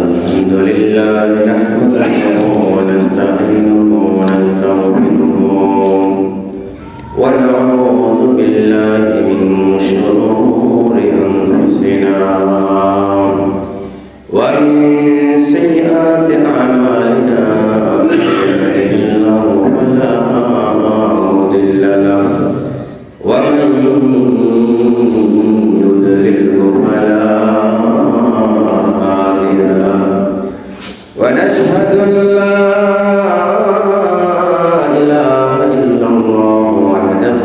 الحمد لله نحمده ونستعينه ونستغفره ونعوذ بالله من شرور أنفسنا ومن سيئات أعمالنا من يهده الله فلا مضل له ومن يضلله فلا هادي له ونشهد أن لا إله إلا الله وحده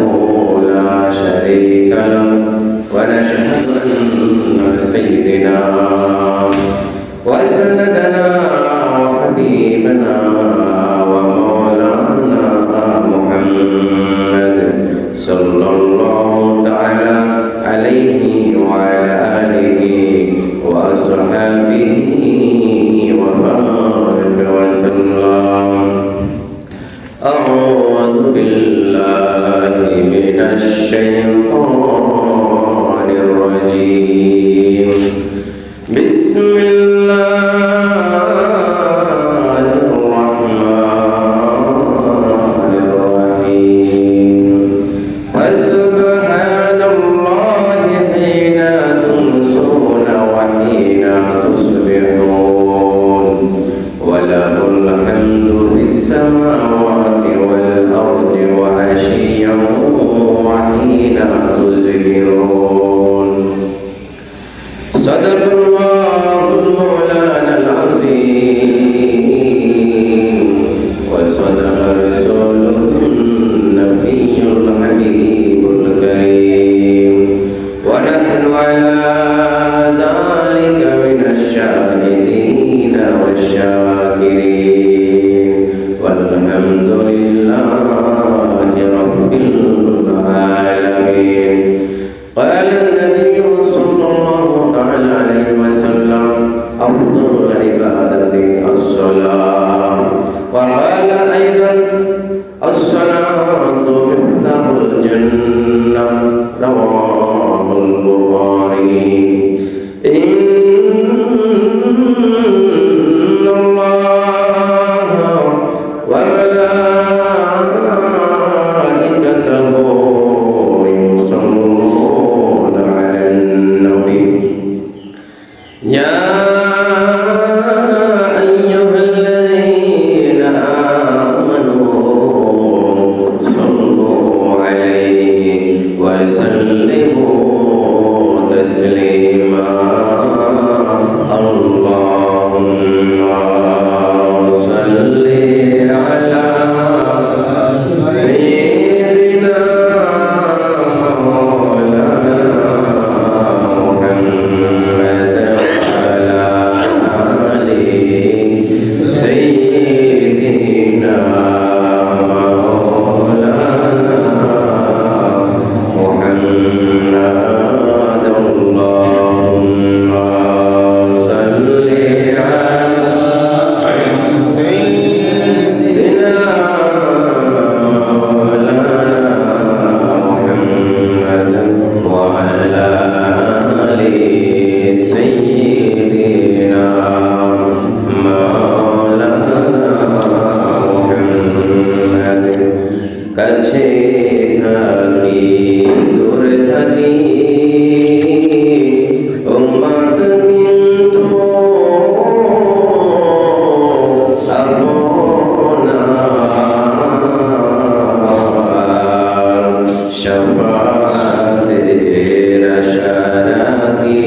لا شريك له ونشهد أن سيدنا وسندنا وحبيبنا ومولانا محمد صلى الله تعالى عليه وعلى آله وأصحابه وبارك وسلم. أعوذ بالله من الشيطان الرجيم. بسم الله الرحمن الرحيم. فسبحان الله حين تمسون وحين تصبحون وله الحمد في السماوات والأرض وعشيا وحين تظهرون. صدق الله مولانا العظيم وصدق رسوله النبي الحبيب الكريم ونحن على ذلك من الشاهدين والشاكرين والحمد لله رب العالمين. قال النبي صلى الله تعالى عليه وسلم أفضل العبادة الصلاة وقال أيضا الصلاة مفتاح الجنة رواه البخاري. إن الله وملائكته يصلون على النبي يا أيها الذين آمنوا صلوا عليه وسلموا تسليما. اللهم صل على سيدنا مولانا محمد وعلى آل سيدنا مولانا محمد. اللهم صل على سيدنا مولانا محمد وعلى آل سيدنا مولانا محمد. কাছে থাকি দূরে থাকি উম্মত কিন্তু আপনার শাফাতের আশা রাখি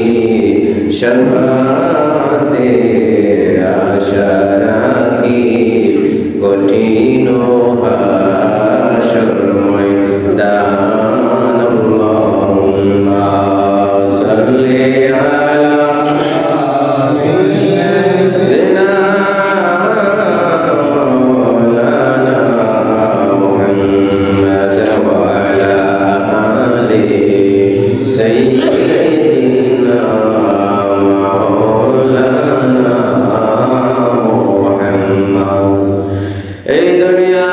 শাফাতের আশা রাখি কঠিন হাশর ময়দান। আল্লাহুম্মা সাল্লি আলা সাইয়্যিদিনা মাওলানা মুহাম্মদ ওয়া আলা আলি সাইয়্যিদিনা মাওলানা মুহাম্মদ। এই দুনিয়া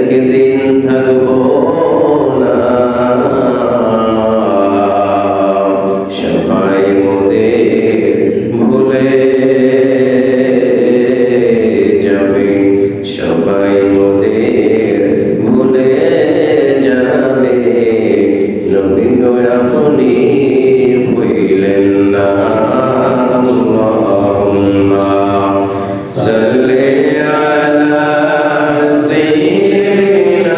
একদিন থাকবো না, সবাই মোদের ভুলে যাবে, সবাই মোদের ভুলে যাবে। নবী গো আপনি হইলেন না। আল্লাহুম্মা সাল্লি আলা সাইয়্যিদিনা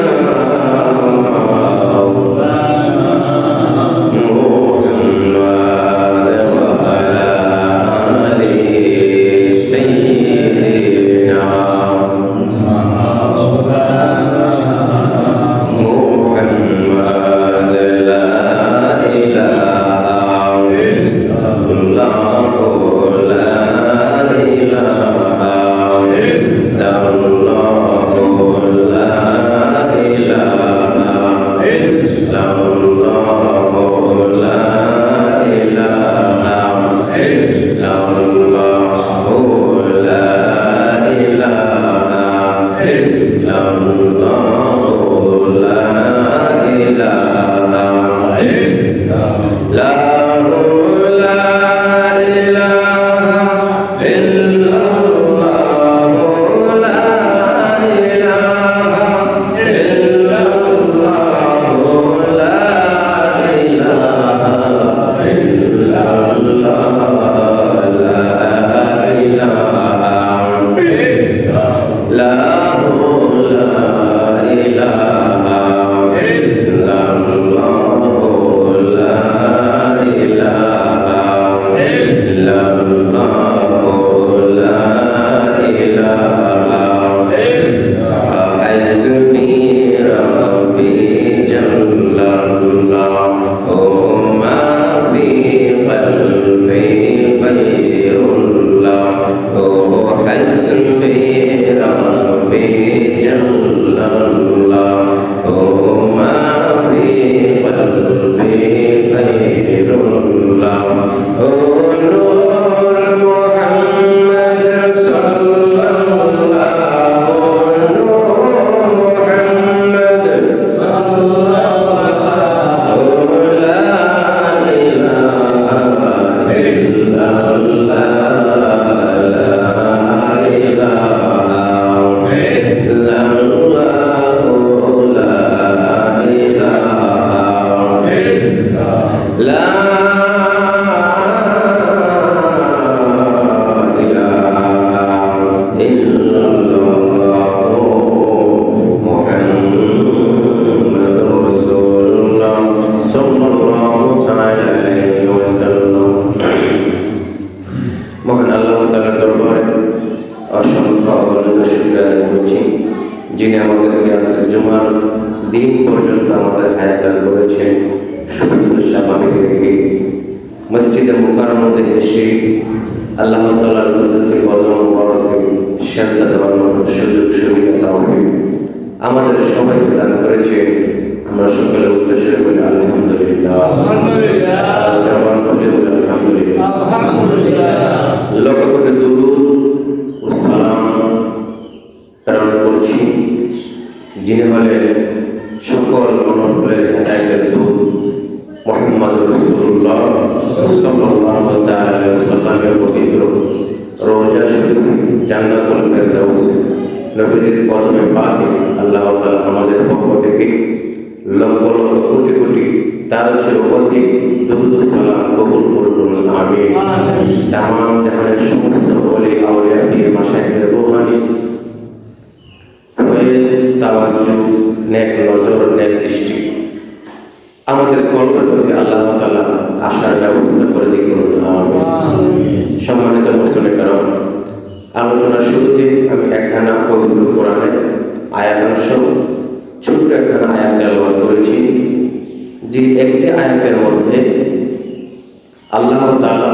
মুহাম্মাদ ওয়া আলা আলি সাইয়্যিদিনা মুহাম্মাদ। লা ইলাহা ইল্লাল্লাহু লা ইলাহা ইল্লাল্লাহু লা ইলাহা ইল্লাল্লাহু লা ইলাহা ইল্লাল্লাহু লা ইলাহা ইল্লাল্লাহু লা ইলাহা লা মহান আল্লাহ তাআলার দরবারে অসংখ্য অগণিত শুকরিয়া আদায় করছি, যিনি আমাদেরকে আজকের জুমার দিন পর্যন্ত আমাদের হায়াত দান করেছেন। সুস্থ স্বাভাবিক রেখে মসজিদে মুকাররমে এসে আল্লাহ তাআলার কুদরতি কদম মুবারকে সেজদা দেওয়ার মতো সুযোগ সুবিধা তাওফিক আমাদের সবাইকে দান করেছেন। আমরা সকলে উচ্চস্বরে বলি আলহামদুলিল্লাহ, আলহামদুলিল্লাহ, জবান খুলে বলি আলহামদুলিল্লাহ, আলহামদুলিল্লাহ। লক্ষ কোটি দুরূদ ও সালাম প্রেরণ করছি যিনি হলেন সকল মনোফলের হেদায়েতের দূত মুহাম্মদ রাসূলুল্লাহ সাল্লাল্লাহু তাআলা আলাইহি ওয়াসাল্লামের পবিত্র রওজা শরীফ জান্নাতুল ফেরদাউস নবীর কদমে পাকে আল্লাহ তাআলা আমাদের পক্ষ থেকে লক্ষ লক্ষ কোটি কোটি তার চেয়ে অধিক দুরূদ সালাম কবুল করুন, আমিন। তামাম জাহানের সমস্ত ওলি আউলিয়া পীর মাশায়েখের রূহানি ফয়েজ তাওয়াজ্জু নেক নজর নেক দৃষ্টি আমাদের কল্পের প্রতি আল্লাহ তাআলা আসার ব্যবস্থা করে দিন, আমিন। সম্মানিত মুসলিম কারাম, আলোচনার শুরুতে আমি একখানা পবিত্র কোরআনের আয়াতাংশ ছোট্ট একখানা আয়াত তেলাওয়াত করেছি, যে একটি আয়াতের মধ্যে আল্লাহ তাআলা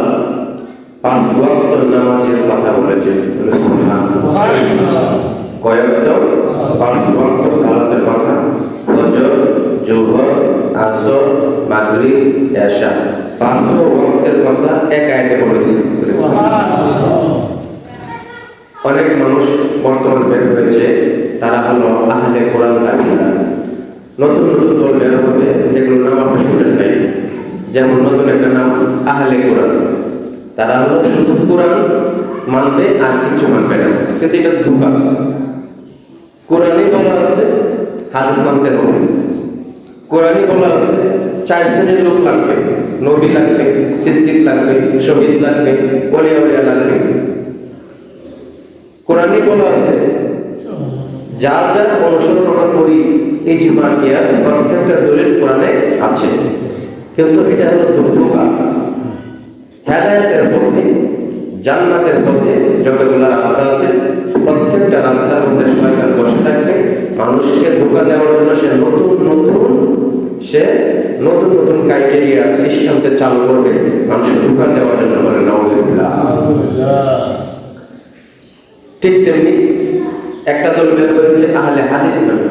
5 ওয়াক্ত নামাজের কথা বলেছেন। সুবহানাল্লাহ। কয়েকটা 5 ওয়াক্ত সালাতের কথা, ফজর, জোহর, আসর, মাগরিব, এশা, 5 ওয়াক্তের কথা এক আয়াতে বলেছেন। অনেক মানুষ বর্তমান বের হয়েছে, তারা হলো আহলে কোরআন নতুন নতুন দল বের হবে, যেগুলো নাম আমরা শুনে চাই। যেমন নতুন একটা নাম আহলে কোরআন। তারা হলো শুধু কোরআন মানবে আর কিচ্ছু মানবে না, কিন্তু এটা ধোঁকা। কোরআনই বলা আছে হাদিস মানতে হবে, কোরআনই বলা আছে 4 শ্রেণীর লোক লাগবে, নবী লাগবে, সিদ্দিক লাগবে, শহীদ লাগবে, ওলিয়া লাগবে। কোরআনই বলা আছে যা যা অনুসরণ আমরা করি ইজমা কিয়াস প্রত্যেকটা দলিল কোরআনে আছে। কিন্তু এটা হলো ধোঁকা। হেদায়েতের পথে, জান্নাতের পথে যতগুলো রাস্তা আছে, প্রত্যেকটা রাস্তার মধ্যে শয়তান বসে থাকবে মানুষকে ধোঁকা দেওয়ার জন্য। সে নতুন নতুন ক্রাইটেরিয়া সিস্টেম চালু করবে মানুষকে ধোঁকা দেওয়ার জন্য। বলে নাউজুবিল্লাহ। ঠিক তেমনি একটা দল বের হয়েছে আহলে হাদিস মানে,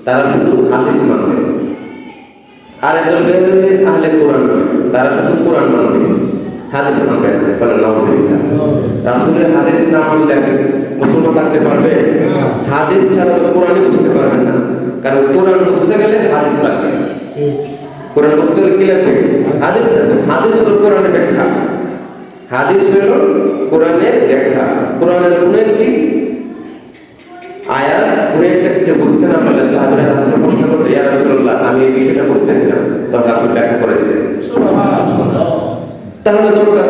তারা শুধু হাদিস মানবে। আর একদল বের হয়েছে আহলে কোরআন মানে, তারা শুধু কোরআন মানবে, হাদিস মানবে না। বলে নাউজুবিল্লাহ। রাসূলের হাদিস না মানলে মুসলমান থাকতে পারবে? হাদিস ছাড়া তো কোরআনই বুঝতে পারবে না। কারণ কোরআন বুঝতে গেলে হাদিস লাগবে। কোরআন বুঝতে গেলে কি লাগবে? হাদিস লাগবে। হাদিস হলো কোরআনের ব্যাখ্যা। হাদিস হলো কোরআনের ব্যাখ্যা। কোরআনের কোন একটি আয়াত, কোন একটা কিছু বুঝতে না পারলে সাহাবীরা রাসূলকে প্রশ্ন করতে, ইয়া রাসূলুল্লাহ আমি এই বিষয়টা বুঝতেছিলাম, তখন রাসূল ব্যাখ্যা করে দিতেন। সুবহানাল্লাহ। তাহলে দরকার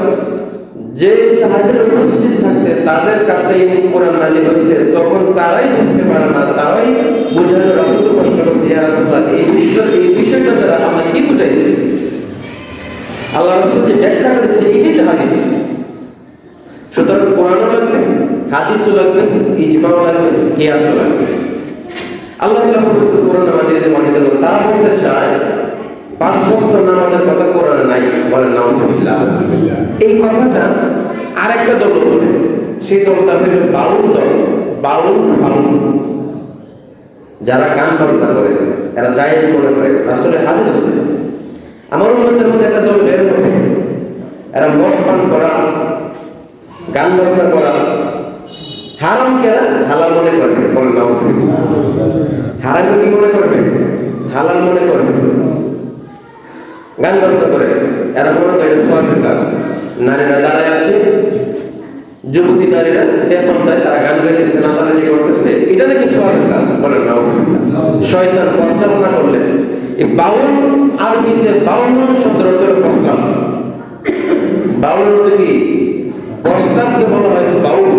যে সাহাবীরা উপস্থিত থাকতে তাদের কাছে কোরআন নাযিল হয়েছে, তখন তারাই বুঝতে পারে না, তারাই বুঝানো রাসূলকে প্রশ্ন করছে, ইয়া রাসূলুল্লাহ এই বিষয়টা দ্বারা আমরা কি বুঝাইছি? আল্লাহ রাসূল যে ব্যাখ্যা করেছে এটাই তো হাদিস। সুতরাং কোরআনও লাগবে, হাদিসও লাগবে, ইজমাও লাগবে, কিয়াসও লাগবে। আল্লাহ তাআলা পবিত্র কোরআনে মাজিদে তারা বলতে চায় 5 ওয়াক্ত নামাজের কথা কোরআনে নাই। বলেন নাউজুবিল্লাহ। এই কথাটা আরেকটা দল বলে, সেই দলটা হলো বাউল দল। বাউল ফাউল যারা গান বাজনা করে, এরা জায়েজ মনে করে, আসলে হাদিস আছে। আমার উম্মতের মধ্যে একটা দল বের হবে, এরা মদ পান করা, গান বাজনা করা, হারামকে হালাল মনে করবে। বলেন নাউজুবিল্লাহ। হারামকে কি মনে করবে? হালাল মনে করবে। গান বাজনা করে এরা মনে করে এটা সওয়াবের কাজ। নারীরা দাঁড়ায় আছে, যুবতী নারীরা বেপরদায় তারা গান গাইতেছে, নাচানাচি করতেছে, এটা নাকি সওয়াবের কাজ। বলেন নাউজুবিল্লাহ। শয়তান প্রস্তাব না করলে এই বাউল, আরবিতে বাউল শব্দের অর্থ হলো প্রস্তাব। বাউল অর্থ কি? প্রস্তাবকে বলা হয় বাউল।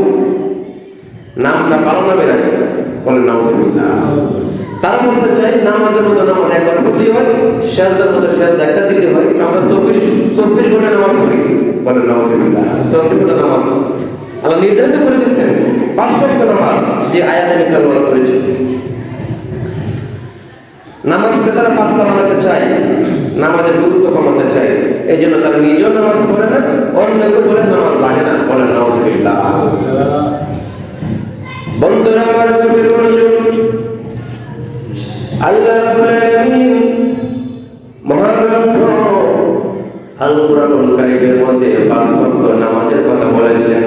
নামটা ভালো নামে রাখছে। বলেন নাউজুবিল্লাহ। তারা বলতে চাই নামাজের মতো নামাজ একবার পড়লেই হয়, সেজদার মতো সেজদা একটা দিতে হয়, আমরা 24 ঘন্টা নামাজ পড়ি। বলেন নাউজুবিল্লাহ। 24 ঘন্টা নামাজ আল্লাহ নির্ধারিত করে দিচ্ছেন 5 ওয়াক্ত নামাজ, যে আয়াতে আমি তেলাওয়াত করেছি। নামাজকে তারা পাতলা বানাতে চায়, নামাজের গুরুত্ব কমাতে চায়। এই জন্য তারা নিজেও নামাজ পড়ে না, অন্যকে বলে নামাজ লাগে না। বলেন নাউজুবিল্লাহ। বন্ধুরা আমার, গভীর মনোযোগ। আল্লাহ রাব্বুল আলামিন মহাগ্রন্থ আল কুরআনুল কারীমের মধ্যে 5 ওয়াক্ত নামাজের কথা বলেছেন।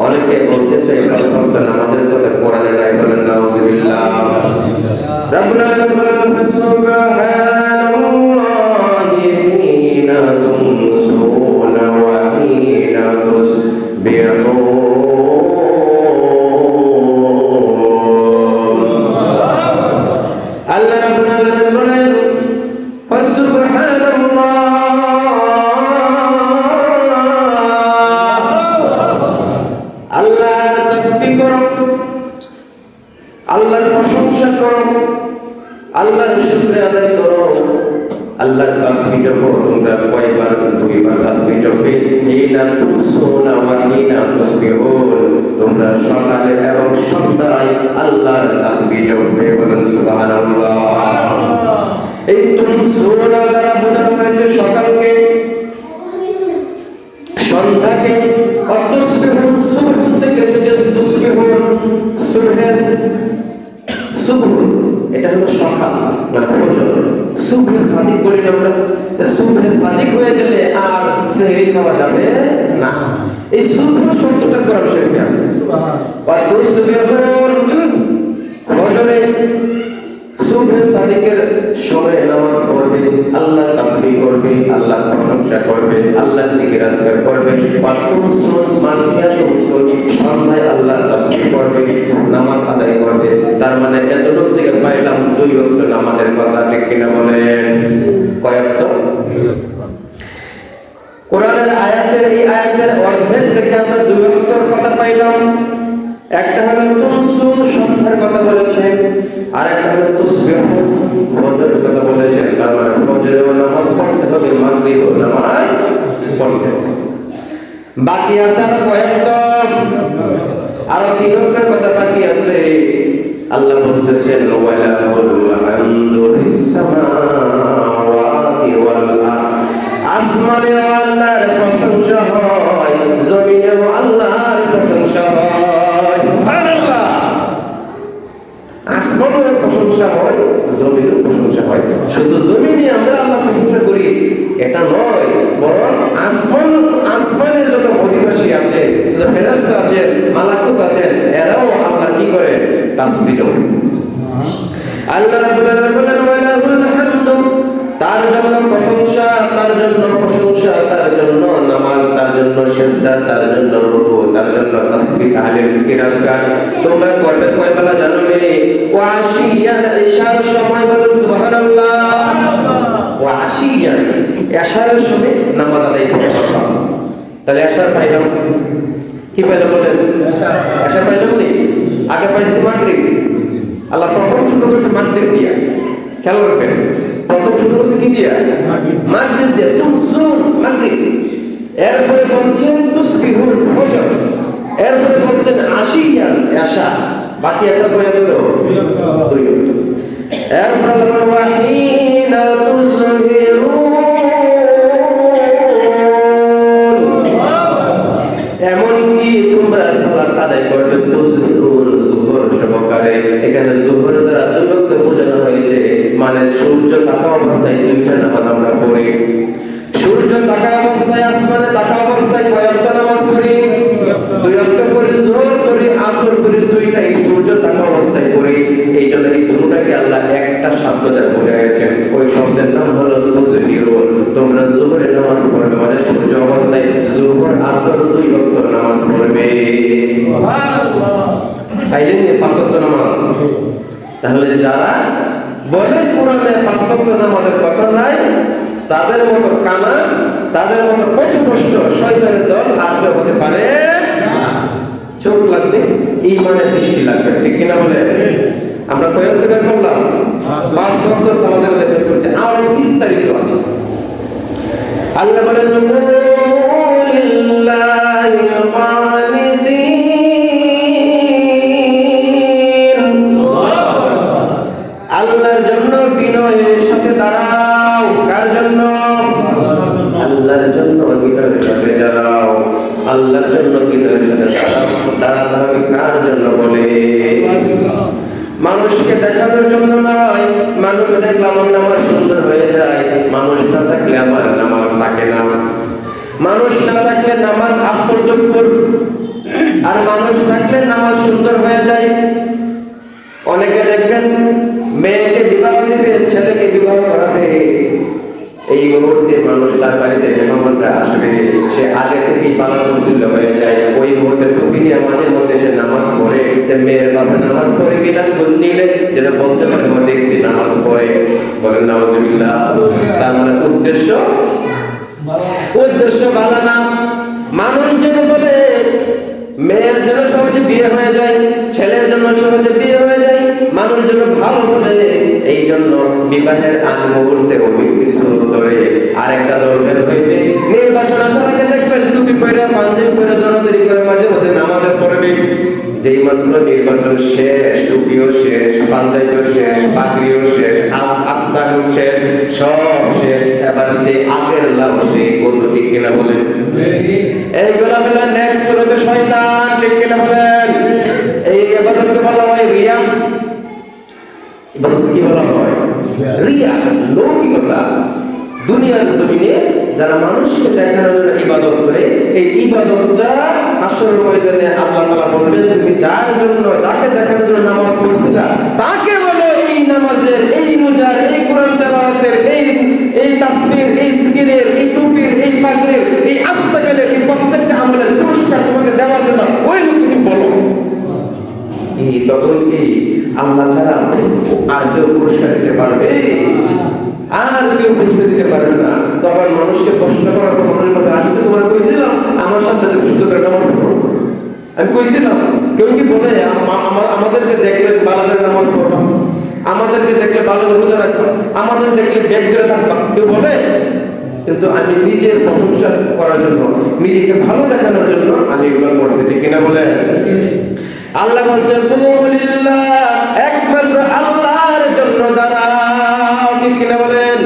অনেকে বলতে চাই 5 ওয়াক্ত নামাজের কথা কোরআনে নাই। বলেন নাউজুবিল্লাহ। রাব্বুল আলামিন বলেন সুবহানাল্লাহি হিনা তুমসুনা ওয়া হিনা তুসবিহুন। আল্লাহ রাব্বুল আলামিন বলেন সুবহানাল্লাহ, আল্লাহর তাসবিহ করো, আল্লাহর প্রশংসা করো, আল্লাহর শুকরিয়া আদায় করো। আল্লাহর তাসবিহ জপো। তোমরা কয়বার? 2 বার তাসবিহ জপবে। হিনা তুমসুনা ওয়া হিনা তুসবিহুন। তোমরা সকালে এবং সন্ধ্যায় আল্লাহর তাসবিহ জপবে। বলেন সুবহানাল্লাহ। এই তুমসুনা দ্বারা বোঝানো হয়েছে সকালকে, সন্ধ্যাকে। তুসবিহুন সুবহুন থেকে এসেছে তুসবিহুন, সুবহের সুবহ, এটা হলো সকাল মানে ফজর। সুবহে সাদিক বলি আমরা। সুবহে সাদিক হয়ে গেলে আর সেহরি খাওয়া যাবে না। এই সুবহ শব্দটা কোরআন শরীফে আছে। সুবহানাল্লাহ। ওয়া তুসবিহুন, ফজরে সাদিকের সময় নামাজ পড়বে, আল্লাহ তাসবিহ করবে, আল্লাহ প্রশংসা করবে, আল্লাহ জিকির আজকার করবে, সন্ধ্যায় আল্লাহ তাসবিহ করবে, নামাজ আদায় করবে। তার মানে এতটুকু থেকে পাইলাম 2 ওয়াক্ত নামাজের কথা, ঠিক কিনা বলেন? কয় ওয়াক্ত? কোরআনের আয়াতের এই আয়াতের অর্ধেক থেকে আমরা 2 ওয়াক্তের কথা পাইলাম। একটা হলো তুমসুন, সন্ধ্যার কথা বলেছেন, আর একটা হলো তুসবিহ, ফজরের কথা বলেছেন। তার মানে ফজরের নামাজ পড়তে হবে, মাগরিবের নামাজ পড়তে হবে। বাকি আছে আর কয়েকত, আরো 3 ওয়াক্তের কথা বাকি আছে। আল্লাহ বলতেছেন ওয়ালাহুল হামদু ফিস সামাওয়াতি ওয়াল আরদ, আসমানে আল্লাহর প্রশংসা হয়, জমিনে আল্লাহর প্রশংসা হয়। সুবহানাল্লাহ। আসমানের প্রশংসা হয়, জমিনের প্রশংসা হয়। শুধু জমিনে আমরা আল্লাহ প্রশংসা করি এটা নয়, বরং আসমানের যত অধিবাসী আছে, যত ফেরেশতা আছে, মালাকুত আছে, এরাও আল্লাহ কি করে? তাসবিহ করে। আল্লাহ রাব্বুল আলামিন বলেন ওয়ালাহুল হামদু, তার জন্য প্রশংসা, তার জন্য প্রশংসা, তার জন্য নামাজ, তার জন্য সিজদা, তার জন্য রুকু, তার জন্য তাসবিহ, তাহলিল, জিকির, আজকার তোমরা করবে কয় বেলা জানো নি? ওয়া আশিয়ান, ইশার সময় বলো সুবহানাল্লাহ। ওয়া আশিয়ান, ইশারের সময় নামাজ আদায় করতে হবে। তাহলে ইশার পাইলাম, কি পাইলাম বলেন? ইশার পাইলাম নি? আগে পাইছি মাগরিব। আল্লাহ প্রথম শুরু করেছে মাগরিব দিয়া, খেয়াল রাখবেন। প্রথম শুরু করছে কি দিয়া? মাগরিব দিয়া, তুমসুন মাগরিব। এরপরে বলছেন তুসবিহুল ফজর, এরপরে বলছেন আশিয়ান ইশা। বাকি আছে কয়ত? 2। এরপরে আল্লাহ ওয়াহিনা তুযহিরুন, এমন কি তোমরা সালাত আদায় করবে তুযহিরুন, যুহর সহকারে। এখানে যুহর দ্বারা 2 ওয়াক্ত বোঝানো হয়েছে, মানে সূর্য থাকা অবস্থায় 2টা নামাজ আমরা পড়ি। সূর্য থাকা অবস্থায়, আসমানে থাকা অবস্থায় কয় ওয়াক্ত নামাজ পড়ি? 2 ওয়াক্ত পড়ি। যোহর পড়ি, আসর পড়ি, 2টাই সূর্য থাকা অবস্থায় পড়ি। এই জন্য এই দুটোটাকে আল্লাহ একটা শব্দ দ্বারা বোঝাইছেন। ওই শব্দের নাম হলো তুযহিরুন। তোমরা যোহরের নামাজ পড়বে, মানে সূর্য অবস্থায় যোহর আসর 2 ওয়াক্ত নামাজ পড়বে। সুবহানাল্লাহ। তাইলে 5 ওয়াক্ত নামাজ। তাহলে যারা বলে কোরআনে 5 ওয়াক্ত নামাজের কথা নাই, তাদের মতো কানা, তাদের মতো পথভ্রষ্ট শয়তানের দল আর কেউ হতে পারে না। চোখ লাগবে, ঈমানের দৃষ্টি লাগবে, ঠিক কিনা বলে? আমরা কয়েক বের করলাম, 5 ওয়াক্ত সালাতের কথা বের করছি, আর বিস্তারিত আছে। আল্লাহ বলেন লিল্লাহি কানিতিন, আল্লাহর জন্য বিনয়ের সাথে দাঁড়াও। কার জন্য? আল্লাহর জন্য বিনয়ের সাথে দাঁড়াও। আল্লাহর জন্য বিনয়ের সাথে দাঁড়াও। দাঁড়াতে হবে কার জন্য বলে? মানুষকে দেখানোর জন্য নয়। মানুষ দেখলে আমার নামাজ সুন্দর হয়ে যায়, মানুষ না থাকলে আমার নামাজ থাকে না। মানুষ না থাকলে নামাজ আপর্যপ্য, আর মানুষ থাকলে নামাজ সুন্দর হয়ে যায়। অনেকে দেখবেন মেয়েকে বিবাহ দিবে, ছেলেকে বিবাহ করাবে, এই মুহূর্তে মানুষ তার বাড়িতে মেহমানরা আসবে, সে আগে থেকেই পালানো হয়ে যায়। ওই মুহূর্তে টুপি নিয়ে মাঝে মধ্যে সে নামাজ পড়ে, যে মেয়ের বাবা নামাজ পড়ে কিনা খোঁজ নিলে যেটা বলতে পারে আমরা দেখছি নামাজ পড়ে, বলেন নাউজুবিল্লাহ। তার মানে উদ্দেশ্য ভালো না। মানুষ যেন বলে মেয়ের জন্য সহজে বিয়ে হয়ে যায়, ছেলের জন্য সহজে বিয়ে হয়ে যায়, মানুষ যেন ভালো বলে, এই জন্য বিবাহের আগ মুহূর্তে কিছু ধরে আরেকটা দল বের হইবে। নির্বাচন আসার আগে দেখবেন টুপি পরে, পাঞ্জাবি পরে, দৌড়াদৌড়ি করে মাঝে মধ্যে নামাজে পড়বে। যেই মাত্র নির্বাচন শেষ, টুপিও শেষ, পাঞ্জাবিও শেষ, পাগড়িও শেষ, আফতারও শেষ, সব শেষ, এবার সেই আগের লাভ সেই কত, ঠিক কিনা বলেন? এইগুলা হলো নেক্সট রোগে শয়তান, ঠিক কিনা বলেন? এই ইবাদতকে বলা হয় রিয়া। ইবাদত কি বলা হয়? রিয়া, লৌকিকতা। দুনিয়ার জমিনে যারা মানুষকে দেখানোর জন্য ইবাদত করে, এই ইবাদতটা হাসরের ময়দানে আল্লাহ তাআলা বলবেন, তুমি যার জন্য, যাকে দেখানোর জন্য নামাজ পড়ছিলা, তাকে বলো এই নামাজের, এই তাসবিহের, এই জিকিরের, এই টুপির, এই পাগড়ির, এই আস্তাকালের, এই প্রত্যেকটা আমলের পুরস্কার তোমাকে দেওয়ার জন্য ওই লোক তুমি বলো। তখন কি আল্লাহ ছাড়া আর কেউ পুরস্কার দিতে পারবে? আর কেউ পুরস্কার দিতে পারবে না। তখন মানুষকে প্রশ্ন করার পর মানুষের কথা, আমি তো তোমার কইছিলাম আমার সাথে তুমি শুদ্ধ করে নামাজ পড়ো, আমি কইছিলাম। কেউ কি বলে আমাদেরকে দেখলে ভালো করে নামাজ পড়বা, আমাদেরকে দেখলে ভালো করে রোজা রাখবা, আমাদের দেখলে ব্যাগ করে থাকবা, কেউ বলে? কিন্তু আমি নিজের প্রশংসা করার জন্য, নিজেকে ভালো দেখানোর জন্য আমি এগুলো করছি, ঠিক কিনা বলে? আল্লাহ বলছেন কুমুলিল্লাহ, একমাত্র আল্লাহর জন্য দাঁড়াও, ঠিক কিনা বলেন?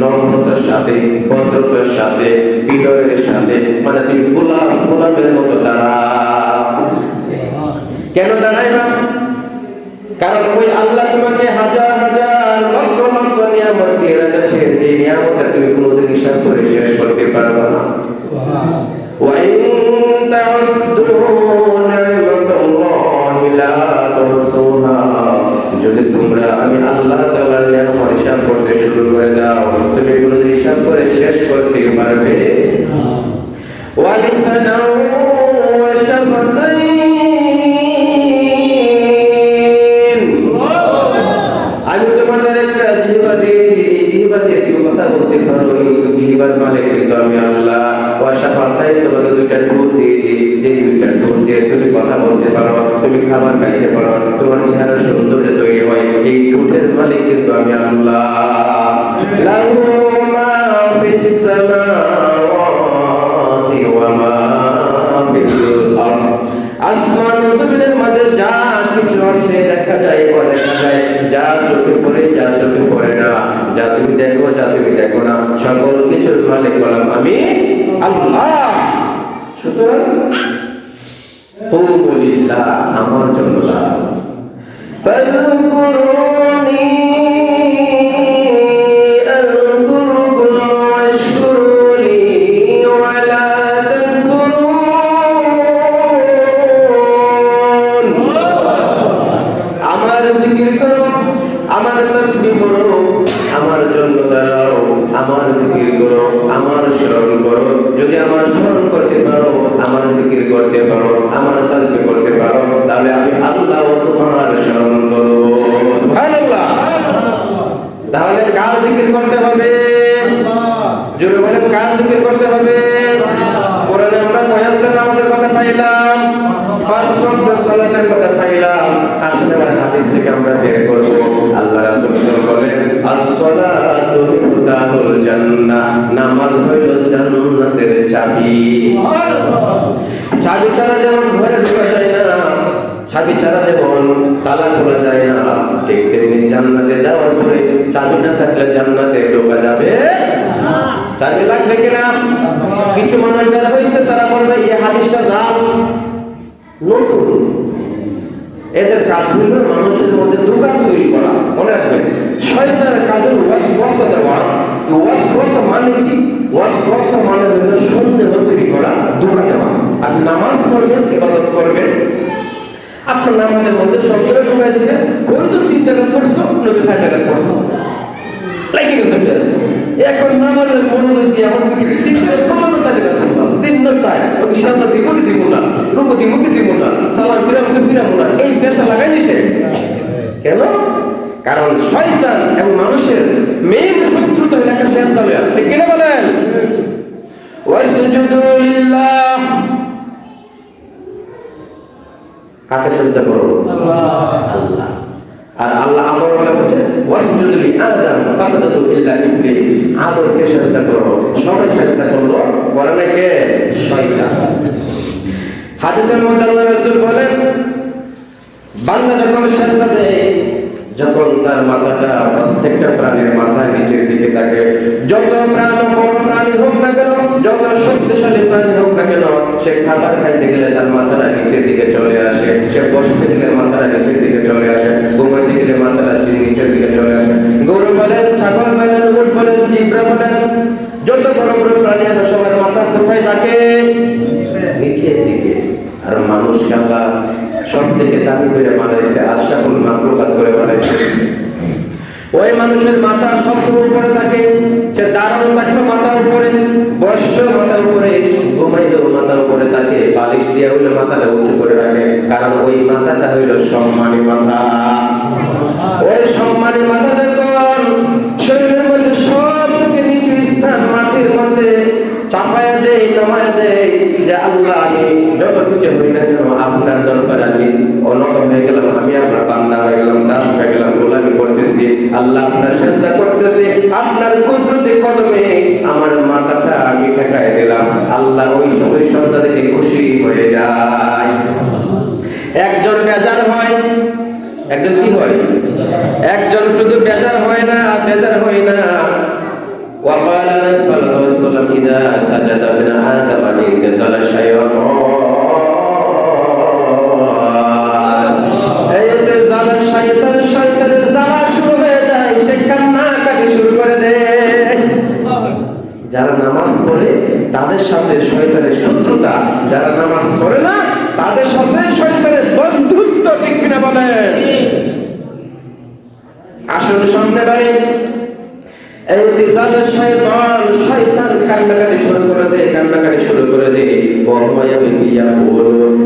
নম্রতার সাথে, ভদ্রতার সাথে, বিনয়ের সাথে, মানে তুমি গোলামের মতো দাঁড়াও। কেন দাঁড়াইবা? কারণ ওই আল্লাহ তোমাকে হাজার হাজার লক্ষ লক্ষ নিয়ামত দিয়ে রেখেছে, যে নিয়ামতটা তুমি কোনোদিন হিসাব করে শেষ করতে পারবে না। যদি তোমরা আমি আল্লাহ তাআলার নিয়ামত হিসাব করতে শুরু করে দাও, তুমি কোনোদিন হিসাব করে শেষ করতে পারবে না। আমি তোমাদের একটা জিহ্বা দিয়েছি, জিহ্বা দিয়ে তুমি কথা বলতে পারো, এই জিহ্বার মালিক কিন্তু আমি আল্লাহ। ওয়াশাফাতাই তোমাকে দুইটা ঠোঁট দিয়েছি, যে দুইটা ঠোঁট দিয়ে তুমি কথা বলতে পারো, তুমি খাবার খাইতে পারো, তোমার চেহারা সৌন্দর্য তৈরি হয়, এই ঠোঁটের মালিক কিন্তু আমি আল্লাহ। লাহু মা ফিস সামাওয়াতি ওয়া মা ফিল আরদ, আসমান ও জমিনের মাঝে যা কিছু আছে, দেখা যায় ও দেখা যায়, যা চোখে পড়ে, যা চোখে পড়ে না, যা তুমি দেখো, যা তুমি দেখো না, সকল কিছুর মালিক হলাম আমি আল্লাহ। সুতরাং কুমুলিল্লাহ, আমার জন্য দাঁড়াও। ফাযকুরুনি আযকুরকুম ওয়াশকুরুলি ওয়ালা তাকফুরুন। আমার জিকির করো, আমার তাসবিহ করো, আমার জন্য দাঁড়াও, আমার জিকির করো, আমার স্মরণ করো। যদি আমার স্মরণ করতে পারো, আমার জিকির করতে পারো, আমার তাসবিহ করতে পারো, তাহলে আমি আল্লাহ তোমার স্মরণ করব। সুবহানাল্লাহ। তাহলে কার জিকির করতে হবে? জোরে বলেন, কার জিকির করতে হবে? কোরআনে আমরা কয়েকটা নামাজের কথা পাইলাম, পাঁচ ওয়াক্ত সালাতের কথা পাইলাম। আসলে হাদিস থেকে আমরা বের করব, আল্লাহ রাসূল বলেন, as-সালাতু মিফতাহুল জান্নাহ, নামাজ হইল জান্নাতের চাবি। চাবি ছাড়া যেমন ঘরে ঢোকা যায় না, চাবি ছাড়া যেমন তালা খোলা যায় না, ঠিক তেমনি জান্নাতে যাওয়ার পরে চাবি না থাকলে জান্নাতে ঢোকা যাবে না। চাবি লাগবে কিনা? কিছু মানুষ বের হয়েছে, তারা বলবে এই হাদিসটা জাল, নতুন। এদের কাজ হলো মানুষের মধ্যে দোকান তৈরি করা। মনে রাখবেন, শয়তানের কাজ হলো ওয়াসওয়াসা দেওয়া। ওয়াসওয়াসা মানে কি? ওয়াসওয়াসা মানে হলো সন্দেহ তৈরি করা, ধোঁকা দেওয়া। আর নামাজ পড়বেন, ইবাদত করবেন, আপনার নামাজের মধ্যে সন্দেহ ঢুকাই দিবেন, ওই তো 3 টাকা পড়ছো, নয়তো 4 টাকা পড়ছো, লাগি গেছে। এখন নামাজের মনোযোগ দিয়ে আমার দিকে 3 টাকা কমানো, 4 টাকা পড়লাম, 3 না 4, ওই সাদা দিব কি দিব না, রুকু দিব কি দিব না, সালাম ফিরাবো না, এই পেশা লাগাই নিছে। কেন? কারণ শয়তান এবং মানুষের মেইন শত্রুতা হলো একটা সেজদা লয়া, ঠিক কিনা বলেন? ওয়াসজুদু লিল্লাহ, কাকে সেজদা করো? আল্লাহ। আর আল্লাহ আবার বলে বলছে ওয়াসজুদু লি আদম ফাসাদাতু ইল্লা ইবলিস, আদমকে সেজদা করো। সবাই সেজদা করলো, করে না কে? শয়তান। হাদিসের মধ্যে আল্লাহ রাসূল বলেন, বান্দা যখন সেজদা দেয়, যখন তার মাথাটা প্রত্যেকটা প্রাণীর মাথা নিচের দিকে থাকে, যত প্রাণ বড় প্রাণী হোক না কেন, যত শক্তিশালী প্রাণী হোক না কেন, সে খাবার খাইতে গেলে তার মাথাটা নিচের দিকে চলে আসে, সে বসতে গেলে মাথাটা নিচের দিকে চলে আসে, ঘুমাইতে গেলে মাথাটা নিচের দিকে চলে আসে। গরু বলেন, ছাগল বলেন, উট বলেন, জিব্রা বলেন, যত বড় বড় প্রাণী আছে সবার মাথা কোথায় থাকে? নিচের দিকে। আর মানুষকে আল্লাহ সব থেকে দামি করে বানাইছে, আশরাফুল মাখলুকাত করে বানাইছে। ওই মানুষের মাথা সবসময় উপরে থাকে, সে দাঁড়ানো থাকলে মাথা উপরে, বসলেও মাথা উপরে, ঘুমাইলেও মাথা উপরে থাকে, বালিশ দিয়ে হইলে মাথাটা উঁচু করে রাখে, কারণ ওই মাথাটা হইল সম্মানী মাথা। ওই সম্মানী মাথা যখন শরীরের মধ্যে সব থেকে নিচু স্থান মাটির মধ্যে চাপায়া দেয়, নামায়া দেয়, যে আল্লাহ আমি যত কিছু হই না কেন আপনার দরবারে আমি অনত হয়ে গেলাম, আমি আপনার বান্দা হয়ে গেলাম, দাস হয়ে গেলাম, গোলামি করতেছি, আল্লাহ আপনার সেজদা করতেছি, আপনার কুদরতি কদমে আমার মাথাটা আমি ঠেকায় দিলাম, আল্লাহ ওই সেজদা থেকে খুশি হয়ে যায়। একজন বেজার হয়, একজন কি হয়? একজন শুধু বেজার হয় না, বেজার হয় না। وقال صلى الله عليه وسلم إذا سجد ابن آدم انتزل الشيطان انتزل الشيطان শয়তানের জ্বালা শুরু হয়ে যায়, সে কান্নাকাটি শুরু করে দেয়। যারা নামাজ পড়ে তাদের সাথে শয়তানের শত্রুতা, যারা নামাজ পড়ে না তাদের সাথে শয়তানের বন্ধুত্ব, ঠিক কিনা বলেন? আসল সামনে বাড়ি শয়তান কান্নাকাটি শুরু করে দেয়, কান্নাকাটি শুরু করে দেয়।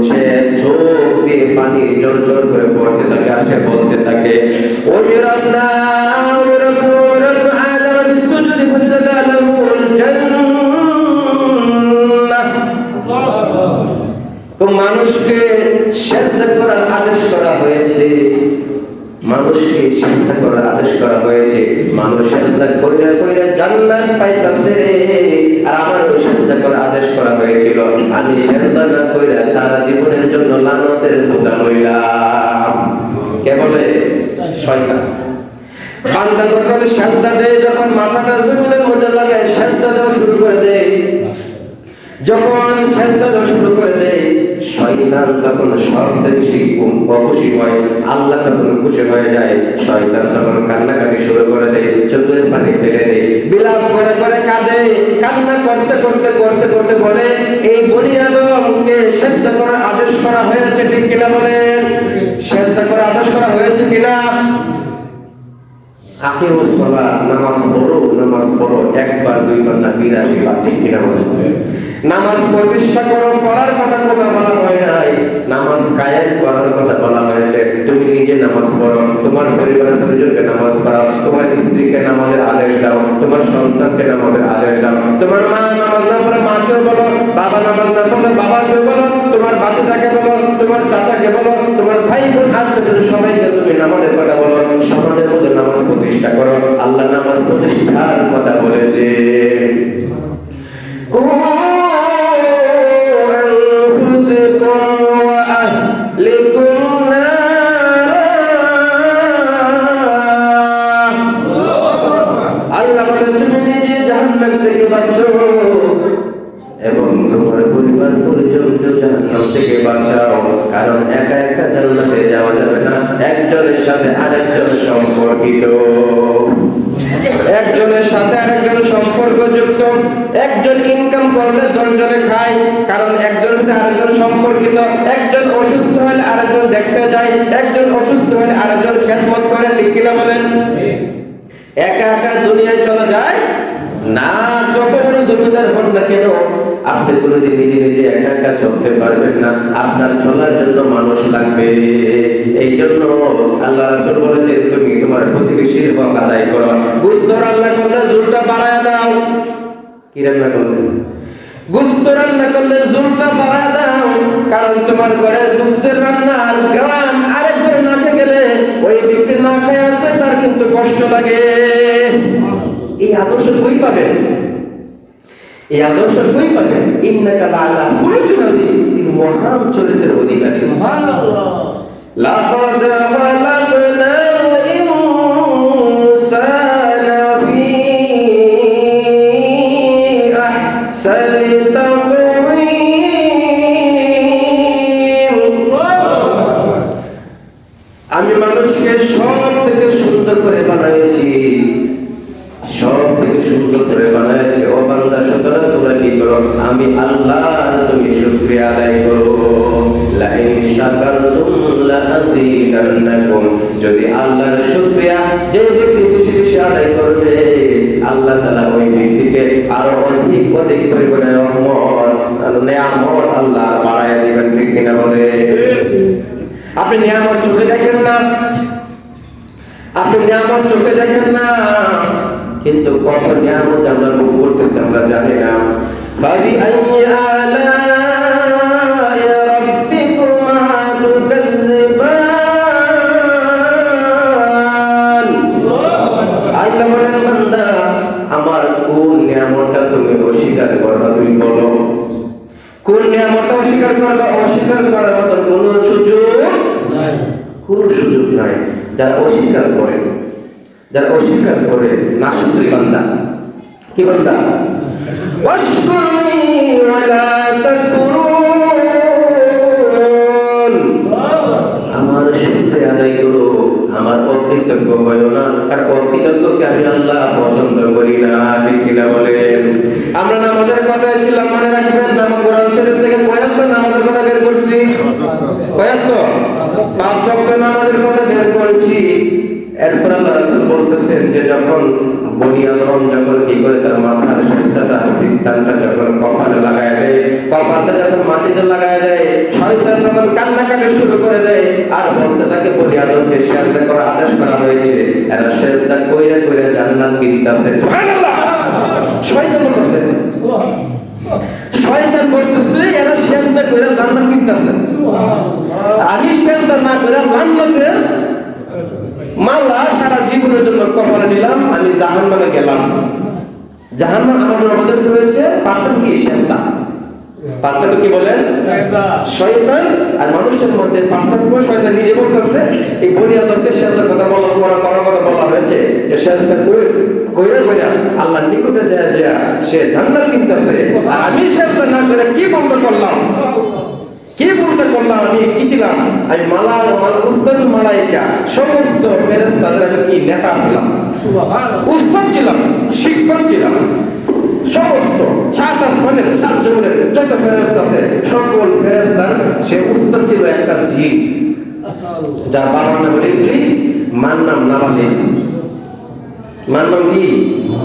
সে চোখ দিয়ে পানি জল জল করে পড়তে থাকে, আর সে বলতে থাকে মানুষকে সেজদা করার আদেশ করা হয়েছে, মানুষকে শিক্ষা করার আদেশ করা হয়েছে, মানুষ সেজদা কইরা কইরা জান্নাত পাইতাছে, আর আমারও সেজদা করার আদেশ করা হয়েছিল, আমি সেজদা না কইরা সারা জীবনের জন্য লানতের বোঝা হইলাম। কে বলে? শয়তান। বান্দা যখন সেজদা দেয়, যখন মাথাটা জমিনের মধ্যে লাগায় সেজদা দেওয়া শুরু করে দেয়, যখন সেজদা দেওয়া শুরু করে দেয়, শয়তান তখন সবচেয়ে বেশি খুশি হয়, আল্লাহ তখন খুশি হয়ে যায়। শয়তান তখন কান্নাকাটি শুরু করে দেয়, চোখের পানি ফেলে দেয়, বিলাপ করে করে কাঁদে, কান্না করতে করতে করতে করতে বলে এই বনি আদমকে সেজদা করার আদেশ করা হয়েছে, ঠিক কিনা বলেন? সেজদা করার আদেশ করা হয়েছে কিনা? আখিরুস সালাত, নামাজ পড়ো, নামাজ পড়ো, একবার দুইবার না 82 বার, ঠিক কিনা বলেন? নামাজ প্রতিষ্ঠা করো, পড়ার কথা বলা হয় নাই, নামাজ কায়েম করার কথা বলা হয়েছে। তুমি নিজে নামাজ পড়ো, তোমার পরিবারের পরিজনকে নামাজ পড়াও, তোমার স্ত্রীকে নামাজের আদেশ দাও, তোমার সন্তানকে নামাজের আদেশ দাও, তোমার মা নামাজ না পড়ে মাকেও বলো, বাবা নামাজ না পড়লে বাবাকেও বলো, তোমার বাচ্চাকে বলো, তোমার চাচাকে বলো, তোমার ভাই বোন আত্মীয় সবাইকে তুমি নামাজের কথা বলো, সমাজের মধ্যে নামাজ প্রতিষ্ঠা করো। আল্লাহ নামাজ প্রতিষ্ঠার কথা বলেছে। এবং তোমার পরিবার পরিজনকে জাহান্নাম থেকে বাঁচাও, কারণ একা একা জান্নাতে যাওয়া যাবে না, একজনের সাথে আরেকজন সম্পর্কিত, একজনের সাথে আরেকজন সম্পর্কযুক্ত। একজন ইনকাম করলে 10 জনে খায়, কারণ একজনের সাথে আরেকজন সম্পর্কিত। একজন অসুস্থ হলে আরেকজন দেখতে যায়, একজন অসুস্থ হলে আরেকজন খেদমত করে, ঠিক কিনা বলেন? একা একা দুনিয়ায় চলা যায় না। যত বড় জমিদার হন না কেন, আপনি কোনোদিন নিজে নিজে একা একা চলতে পারবেন না, আপনার চলার জন্য মানুষ লাগবে। এই জন্য আল্লাহ রাসূল বলেছে তুমি তোমার প্রতিবেশীর হক আদায় করো। গোশত রান্না করলে ঝোলটা বাড়ায় দাও। কি রান্না করলে? গোশত রান্না করলে ঝোলটা বাড়ায় দাও, কারণ তোমার ঘরের গোশতের রান্নার গ্রাম আরেকজন না খেয়ে গেলে ওই ব্যক্তি না খেয়ে আসে, তার কিন্তু কষ্ট লাগে। এই আদর্শ কই পাবেন? এই আদর্শ কই পাবেন? ইন্নাকা লাআলা খুলুকিন আযীম, তিনি মহান চরিত্রের অধিকারী। সুবহানাল্লাহ। লাকাদ খালাকনাল ইনসানা ফি আহসানি তাকওয়ীম। আমি মানুষকে সব থেকে সুন্দর করে বানাইছি, সব থেকে সুন্দর করে বানাইছে। ও বান্দা, সুতরাং তোমরা কি করো? আমি আল্লাহর তুমি শুকরিয়া আদায় করো। লা ইন শাকারতুম লা লাযীদান্নাকুম, যদি আল্লাহর শুকরিয়া যে ব্যক্তি বেশি বেশি আদায় করবে আল্লাহ তাআলা ওই ব্যক্তিকে আরো অধিক অধিক পরিমাণে রহমত নেয়ামত আল্লাহ বাড়ায় দিবেন। ঠিক কিনা বলে? আপনি নিয়ামত চোখে দেখেন না, আপনি নিয়ামত চোখে দেখেন না, কিন্তু কত নিয়ামত আমরা ভোগ করতেছি আমরা জানি না। ফাবিআইয়ি আলাই রাব্বিকুমা তুকাযযিবান। আল্লাহ বলেন, বান্দা আমার কোন নিয়ামতটা তুমি অস্বীকার করবা? তুমি বলো কোন নিয়ামতটা অস্বীকার করবা? অস্বীকার করার মতো কোনো সুযোগ নাই, কোনো সুযোগ নাই। যারা অস্বীকার করে, যারা অস্বীকার করে নাশুকরি বান্দা, কি বান্দা? ওয়াশকুরনি ওয়ালা তাকফুরুন, আমার শুকরিয়া আদায় করো, আমার অকৃতজ্ঞ হয়ো না। আর অকৃতজ্ঞকে আমি আল্লাহ পছন্দ করি না। ঠিক কিনা বলেন? আমরা নামাজের কথা ছিলাম, মনে রাখবেন না? আমরা কোরআন শরীফ থেকে কয়েকটা নামাজের কথা বের করছি, কয়েকটা 5 ওয়াক্ত নামাজের কথা বের করেছি। এরপর আল্লাহ রাসূল বলতেছেন যে যখন বনি আদম যখন কি করে তার মাথার সেজদাটা স্থানটা যখন কপালে লাগায় দেয়, কপালটা যখন মাটিতে লাগায় দেয়, শয়তান যখন কান্নাকাটি শুরু করে দেয় আর বলতে থাকে বনি আদমকে সেজদা করার আদেশ করা হয়েছে, এরা সেজদা কইরা কইরা জান্নাত কিনতেছে। সুবহানাল্লাহ! শয়তান বলতেছে, শয়তান বলতেছে এরা সেজদা কইরা জান্নাত কিনতেছে। আমি সেজদা না কইরা জান্নাতের মালা সারা জীবনের জন্য কপালে নিলাম, আমি জাহান্নামে গেলাম। জাহান্নাম আমাদের হয়েছে পার্থক্য কি? সেজদা। পার্থক্য কি বলেন? শয়তান আর মানুষের মধ্যে পার্থক্য শয়তান নিজে বলতেছে। এই বনি আদমকে সেজদার কথা করার কথা বলা হয়েছে যে সেজদা কইরা কইরা আল্লাহর নিকটে যায় যায় সে জান্নাত কিনতেছে। আর আমি সেজদা না করে কি বন্ধ করলাম? কি বলতে করলাম? আমি কি ছিলাম? আমি উস্তাদ মালাইকা সমস্ত ফেরেশতাদের আমি কি নেতা ছিলাম, উস্তাদ ছিলাম, শিক্ষক ছিলাম। সমস্ত 7 আসমানের 7 জমিনের যত ফেরেশতা আছে সকল ফেরেশতার সে উস্তাদ ছিল একটা জিন, যার বাবার নাম হলো ইবলিস, মার নাম নাবালিস। মার নাম কি?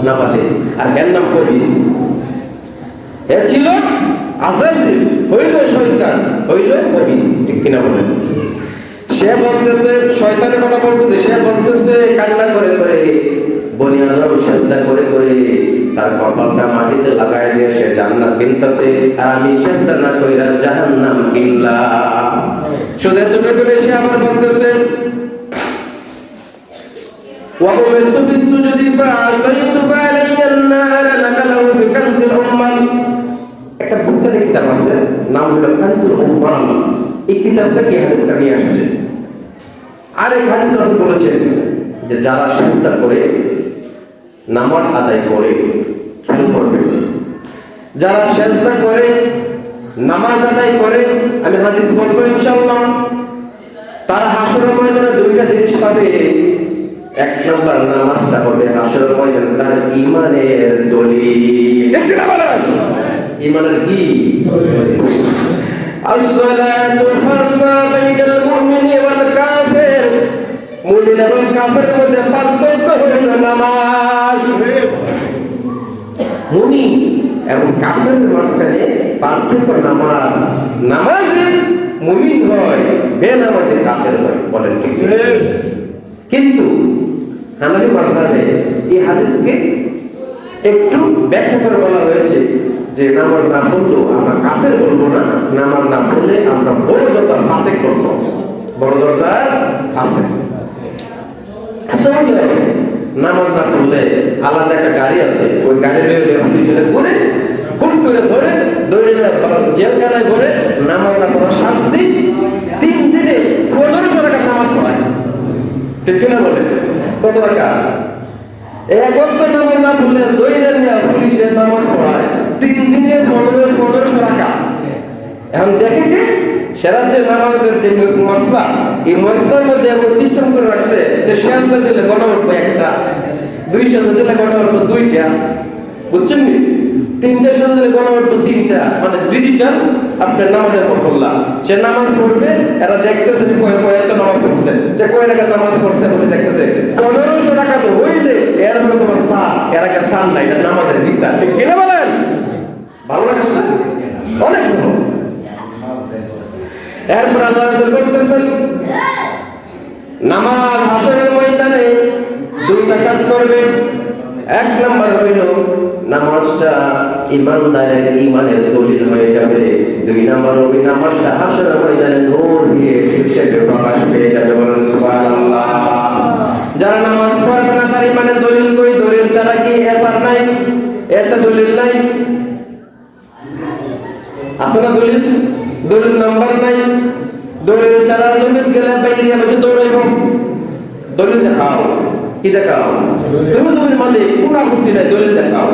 নাবালিস। আর এর নাম কবিস। এ ছিল আজাজিল, হইল শয়তান, হইল কবিস। ঠিক কিনা বলেন? সে বলতেছে, শয়তানের কথা বলতেছে, সে বলতেছে কান্না করে করে বনি আদম সেজদা করে করে তার কপালটা মাটিতে লাগায় দিয়ে সে জান্নাত কিনতেছে, আর আমি সেজদা না কইরা জাহান্নাম কিনলাম। শুধু এতটুকু সে আবার বলতেছে وأمرت بالسجود فعصيت فعلي النار نقله بكنز الأمة। একটা বুখারী কিতাব আছে, নাম হলো কানজুল উম্মাহ। এই কিতাবটা কি হাদিসটা নিয়ে আসছে। আরেক হাদিস রাসূল বলেছেন যে যারা সিজদা করে নামাজ আদায় করে, খেয়াল করবেন, যারা সিজদা করে নামাজ আদায় করে, আমি হাদিস বলবো ইনশাআল্লাহ, তারা হাসরের ময়দানে দুইটা জিনিস পাবে। 1 নাম্বার নামাজটা হবে হাসরের ময়দানে তার ঈমানের দলিল। দেখতে না বলেন ঈমানের কি? আসসালাতু ফারমা বাইনাল মুমিনি ওয়াল কাফির। মুমিন এবং কাফেরের মধ্যে পার্থক্য হলো নামাজ। মুমিন এবং কাফেরের মাঝখানে পার্থক্য নামাজ। নামাজে মুমিন হয়, বেনামাজে কাফের হয়। বলেন ঠিক? কিন্তু হানাফি মাযহাবে এই হাদিসকে একটু ব্যাখ্যা করে বলা হয়েছে যে নামাজ না পড়লেও আমরা কাফের বলবো না, নামাজ না পড়লে আমরা বড় দরজার ফাসিক বলবো। বড় দরজার ফাসিক। নামাজ না পড়লে আলাদা একটা গাড়ি আছে, ওই গাড়ির পিছনে ঘুরে হুট করে ধরে জেলখানায় ভরে নামাজ না পড়ার শাস্তি 3 দিনে 1500 টাকা নামাজ পড়ায়। ঠিক কিনা বলে? কত টাকা? 1 ওয়াক্ত নামাজ না পড়লে দৈরে নিয়ে পুলিশের নামাজ পড়ায় 3 দিনে 1500 টাকা। এখন দেখে কি সেরা যে নামাজের যে মশলা, এই মশলার মধ্যে এমন সিস্টেম করে রাখছে যে সেজদা দিলে গণনা উঠবে 1টা, 200 দিলে গণনা উঠবে 2টা। বুঝছেন নি? তিনটা সুযোগ গণমাধ্যম তিনটা মানে ডিজিটাল আপনার নামাজের মুসল্লা সে নামাজ পড়বে এরা দেখতেছে যে কয়েকটা নামাজ পড়ছে যে কয় টাকা নামাজ পড়ছে বসে দেখতেছে 1500 টাকা তো হইলে এর মানে তোমার এর আগে নাই এটা নামাজের হিসাব ঠিক কিনা বলেন ভালো লাগছে না অনেক ভালো এরপর আল্লাহ রাসূল বলতেছেন নামাজ হাসরের ময়দানে দুইটা কাজ করবে এক নাম্বার হইল নামাজটা ইমানদারের ঈমানের দলিল হয়ে যাবে দুই নাম্বার ওই নামাজটা হাসরের ময়দানে নূর দিয়ে হিসেবে প্রকাশ পেয়ে যাবে বলেন সুবহানাল্লাহ যারা নামাজ পড়বে না তার ঈমানের দলিল কই দলিল ছাড়া কি এসার নাই এসা দলিল নাই আছে না দলিল দলিল নাম্বার নাই দলিল ছাড়া জমিত গেলে বাইরে বসে দৌড়াইব দলিল দেখাও কি দেখাও তুমি জমির মালিক কোন আপত্তি নাই দলিল দেখাও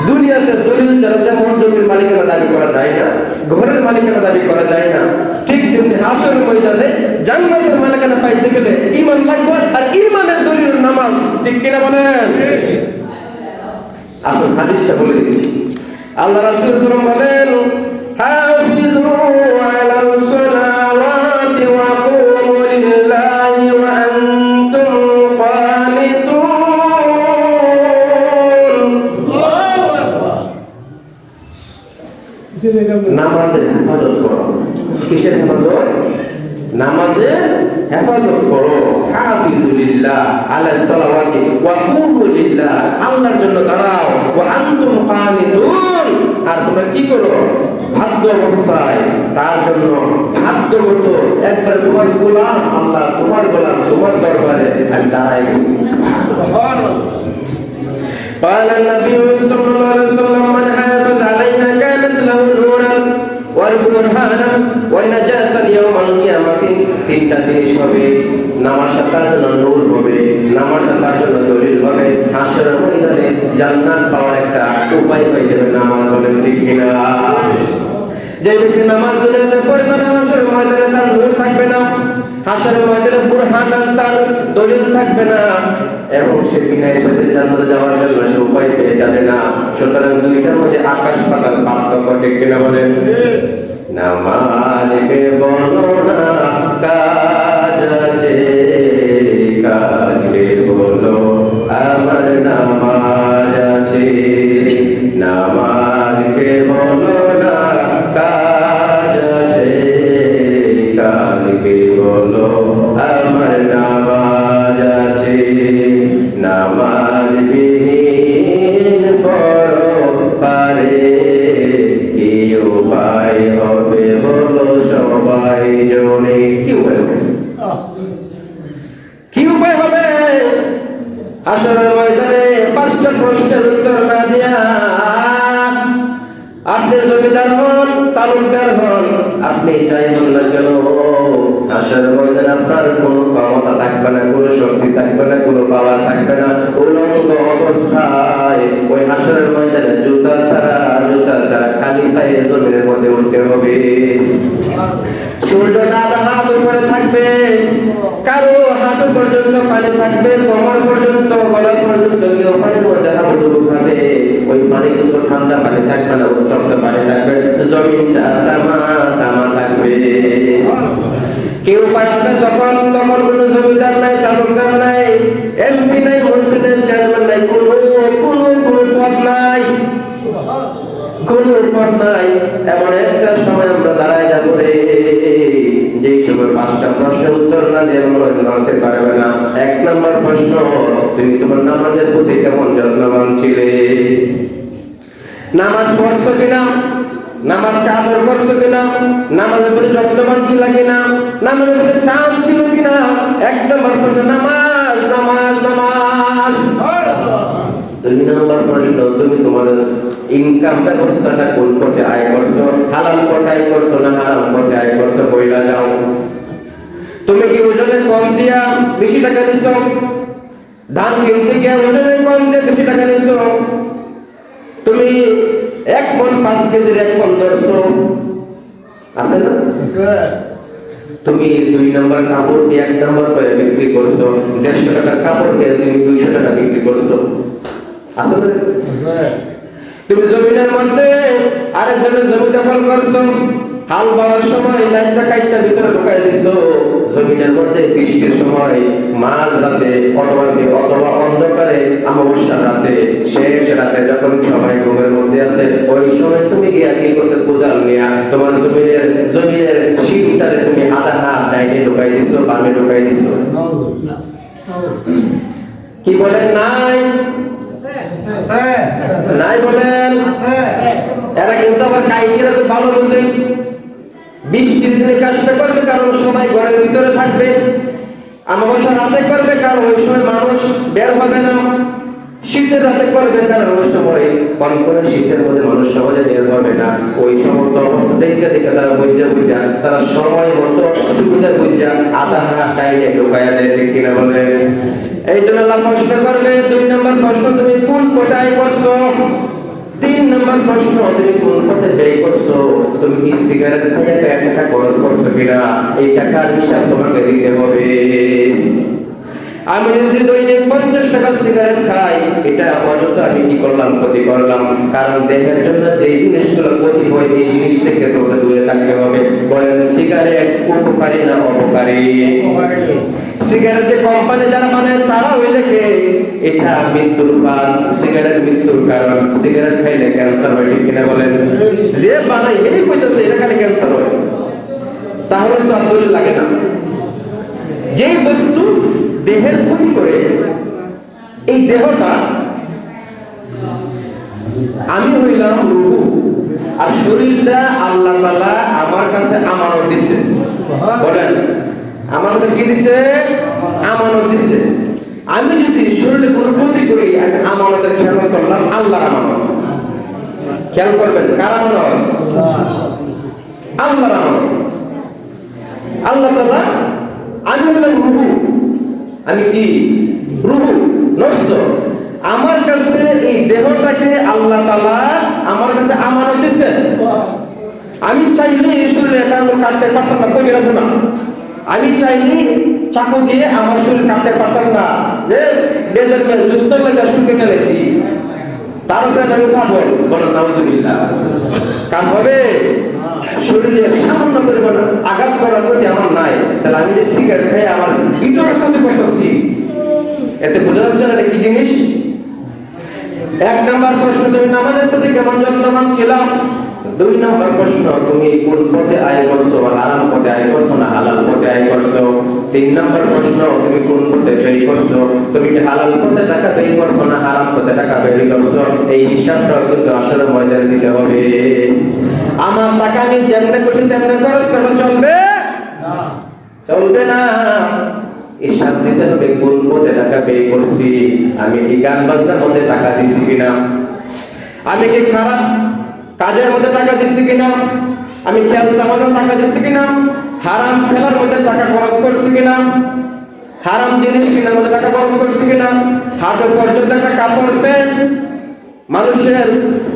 দুনিয়াতে দলিল ছাড়া যেমন জমির মালিকানা দাবি করা যায় না ঘরের মালিকানা দাবি করা যায় না ঠিক তেমনি হাসরের ময়দানে জান্নাতের মালিকানা পাইতে গেলে ঈমান লাগবে আর ঈমানের দলিল নামাজ ঠিক কিনা বলেন আসল হাদিসটা বলে দিচ্ছি আল্লাহ রাসূল বলেন হাফিজু আলাস সালাওয়াতি ওয়া কুমু লিল্লাহি ওয়া আনতুম কানিতুন নামাজের হেফাজত করো কিসের হেফাজত নামাজের হেফাজত করো হাফিজু লিল্লাহ আলাস সালাওয়াতি ওয়া কুমু লিল্লাহ আল্লাহর জন্য দাঁড়াও ওয়া আনতুম কানিতুন আর তোমরা কি করো ভাগ্য অবস্থায় তার জন্য ভাগ্যগত একবার তোমার গোলাম আল্লাহ তোমার গোলাম তোমার দরবারে আমি দাঁড়াই গেছি قال النبي صلى الله عليه وسلم من حافظ عليها كانت له نورا وبرهانا والنجاة يوم القيامة তিনটা জিনিস হবে নামাজটা তার জন্য নূর হবে নামাজটা তার জন্য দলিল হবে হাসরের ময়দানে জান্নাত পাওয়ার একটা উপায় হয়ে যাবে নামাজ বলেন ঠিক কিনা যে ব্যক্তি নামাজ দুনিয়াতে পড়বে না হাসরের ময়দানে তার নূর থাকবে না হাসরের ময়দানে বুরহান তার দলিল থাকবে না এবং সে বিনয়ের সাথে জান্নাতে যাওয়ার জন্য সে উপায় পেয়ে যাবে না সুতরাং দুইটার মধ্যে আকাশ পাতাল পার্থক্য ঠিক কিনা বলেন নামাজকে বলো না কাজ আছে কাজকে বলো আমার নামাজ আছে নামাজকে বলো না কাজ আছে কাজকে বলো আমার নামাজ আছে নামাজ বিহীন পড়ো পারে কি উপায় হবে বলো সবাই জনে কি উপায় হবে কি উপায় হবে হাসরের ময়দানে 5টা প্রশ্নের উত্তর না দিয়া আপনি জমিদার হন তালুকদার হন আপনি যাই হন না কেন হাসরের ময়দানে আপনার কোনো ক্ষমতা থাকবে না কোনো শক্তি থাকবে না কোনো পাওয়ার থাকবে না উলঙ্গ অবস্থায় ওই হাসরের ময়দানে জুতা ছাড়া খালি পায়ে জমিনের মধ্যে উঠতে হবে সূর্যটা আধা হাত উপরে থাকবে কারো হাঁটু পর্যন্ত পানি থাকবে কোমর পর্যন্ত গলা পর্যন্ত কেউ পানির মধ্যে হাবুডুবু খাবে ওই পানি কিন্তু ঠান্ডা পানি থাকবে না উত্তপ্ত পানি থাকবে জমিনটা তামা থাকবে কেউ পায় হবে তখন কোনো জমিদার নাই তালুকদার নাই এমপি নাই মন্ত্রী নাই চেয়ারম্যান নাই কোনো পদ নাই কোনো পদ নাই এমন একটা সময় আমরা দাঁড়ায় যাবো রে যেই সময় 5টা প্রশ্নের উত্তর না দিয়ে নড়তে পারবে না 1 নম্বর প্রশ্ন তুমি তোমার নামাজের প্রতি কেমন যত্নবান ছিলে নামাজ পড়ছো কিনা নামাজকে আদর করছো কিনা নামাজের প্রতি যত্নবান ছিল কিনা নামাজের প্রতি টান ছিল কিনা 1 নম্বর প্রশ্ন নামাজ নামাজ নামাজ 2 নম্বর প্রশ্ন তুমি তোমার ইনকাম ব্যবস্থাটা কোন পথে আয় করছো হালাল পথে আয় করছো না হারাম পথে আয় করছো বইলা যাও তুমি কি ওজনে কম দিয়া বেশি টাকা নিছো ধান কিনতে গিয়ে ওজনে কম দিয়ে বেশি টাকা নিছো তুমি 1 মণ 5 কেজির 1 মণ ধরছো আছে না তুমি 2 নম্বর কাপড় দিয়ে 1 নম্বর করে বিক্রি করছো 150 টাকার কাপড় দিয়ে তুমি 200 টাকা বিক্রি করছো আছে না তুমি জমিনের মধ্যে আরেকজনের জমি দখল করছো, হাল বাড়ার সময় লাইনটা কাইটটা ভিতরে ঢুকাই দিছো, জমিনের মধ্যে বৃষ্টির সময় মাঝ রাতে অথবা অন্ধকারে অমাবস্যার রাতে শেষ রাতে যখন সবাই ঘুমের মধ্যে আছে, ওই সময় তুমি গিয়া কি করছো? কোদাল নিয়া তোমার জমিনের শীতটারে তুমি আধা হাত ডাইনে ঢুকাই দিছো, বামে ঢুকাই দিছো। কি বলেন? নাই নাই বলেন। এরা কিন্তু আবার কাইটিরা তো ভালো বোঝে। বৃষ্টির দিনে কাজটা করবে কারণ সবাই ঘরের ভিতরে থাকবে, অমাবস্যার রাতে করবে কারণ ওই সময় মানুষ বের হবে না, শীতের রাতে করবে কারণ ওই সময় কনকনে শীতের মধ্যে মানুষ সহজে বের হবে না। ওই সমস্ত অবস্থা দেখে তারা বুঝা তারা সময় মতো সুবিধা বুঝা আধা হাত টাইনে ঢুকাইয়া দেয়। ঠিক কিনা বলে? এই জন্য আল্লাহ প্রশ্ন করবে। 2 নম্বর প্রশ্ন, তুমি কোন কোথায় করছো? 3 নম্বর প্রশ্ন, তুমি কোন পথে ব্যয় করছো? তুমি কি সিগারেট খাইয়া টাকা খরচ করছো কিনা? এই টাকার হিসাব তোমাকে দিতে হবে। আমি যদি দৈনিক 50 টাকা সিগারেট খাই, এটা অযথা আমি কি করলাম? ক্ষতি করলাম। কারণ দেহের জন্য যে জিনিসগুলো ক্ষতি হয় এই জিনিস থেকে তোকে দূরে থাকতে হবে। বলেন সিগারেট উপকারী না অপকারী? সিগারেটের কোম্পানি যারা বানায় তারা ওই লেখে এটা মৃত্যুর ফাঁদ, সিগারেট মৃত্যুর কারণ, সিগারেট খাইলে ক্যান্সার হয়। ঠিক কিনা বলেন? যে বানাই এই কইতেছে এটা খালি ক্যান্সার হয়, তাহলে তো আর দলিল লাগে না। যেই বস্তু দেহের ক্ষতি করে, এই দেহটা আমি হইলাম রূহ, আর শরীরটা আল্লাহ তাআলা আমার কাছে আমানত দিছে। বলেন আমার কাছে কি দিছে? আমানত দিছে। আমি যদি শরীরে কোনো ক্ষতি করি, আমি আমানতের খেয়াল করলাম, আল্লাহর আমানত। খেয়াল করবেন কার আমানত? আল্লাহর আমানত। আল্লাহ তাআলা, আমি হলাম রূহ, আমি কি? রূহ, নফস। আমার কাছে এই দেহটাকে আল্লাহ তাআলা আমার কাছে আমানত দিয়েছেন। আমি চাইলে এই শরীরে কামড় কাটতে পারতাম না, কই রাখবো না। আমি চাইলে চাকু দিয়ে আমার শরীর কাটতে পারতাম না, যে বেদের মেয়ে দুষ্ট লাগে শুরু কেটে লেছি, তার উপরে আমি পাগল। বলেন নাউজুবিল্লাহ। কাম হবে? শরীরে সামান্য পরিমাণ আঘাত করার প্রতি আমার নাই, তাহলে আমি যে সিগারেট খাই আমার ভিতরে ক্ষতি করতেছি, এতে বোঝা যাচ্ছে না কি জিনিস? 1 নম্বর প্রশ্ন, তুমি নামাজের প্রতি কেমন যত্নবান ছিলাম? 2 নম্বর প্রশ্ন, তুমি কোন পথে আয় করছো? হারাম পথে আয় করছো না হালাল পথে আয় করছো? 3 নম্বর প্রশ্ন, তুমি কোন পথে ব্যয় করছো? তুমি কি হালাল পথে টাকা ব্যয় করছো না হারাম পথে টাকা ব্যয় করছো? এই হিসাবটা কিন্তু আসলে ময়দানে দিতে হবে। আমার টাকা আমি যেমনে খুশি তেমনে খরচ করবো, চলবে না? চলবে না। হিসাব দিতে হবে কোন পথে টাকা ব্যয় করছি। আমি কি গান বাজনার মধ্যে টাকা দিছি কিনা? আমি কি খারাপ কাজের মধ্যে টাকা দিছি কিনা? আমি খেলতামাশার টাকা দিছি কিনা? হারাম খেলার মধ্যে টাকা খরচ করছি কিনা? হারাম জিনিস কেনার মধ্যে টাকা খরচ করছি কিনা? হাঁটু পর্যন্ত একটা কাপড় প্যান্ট মানুষের,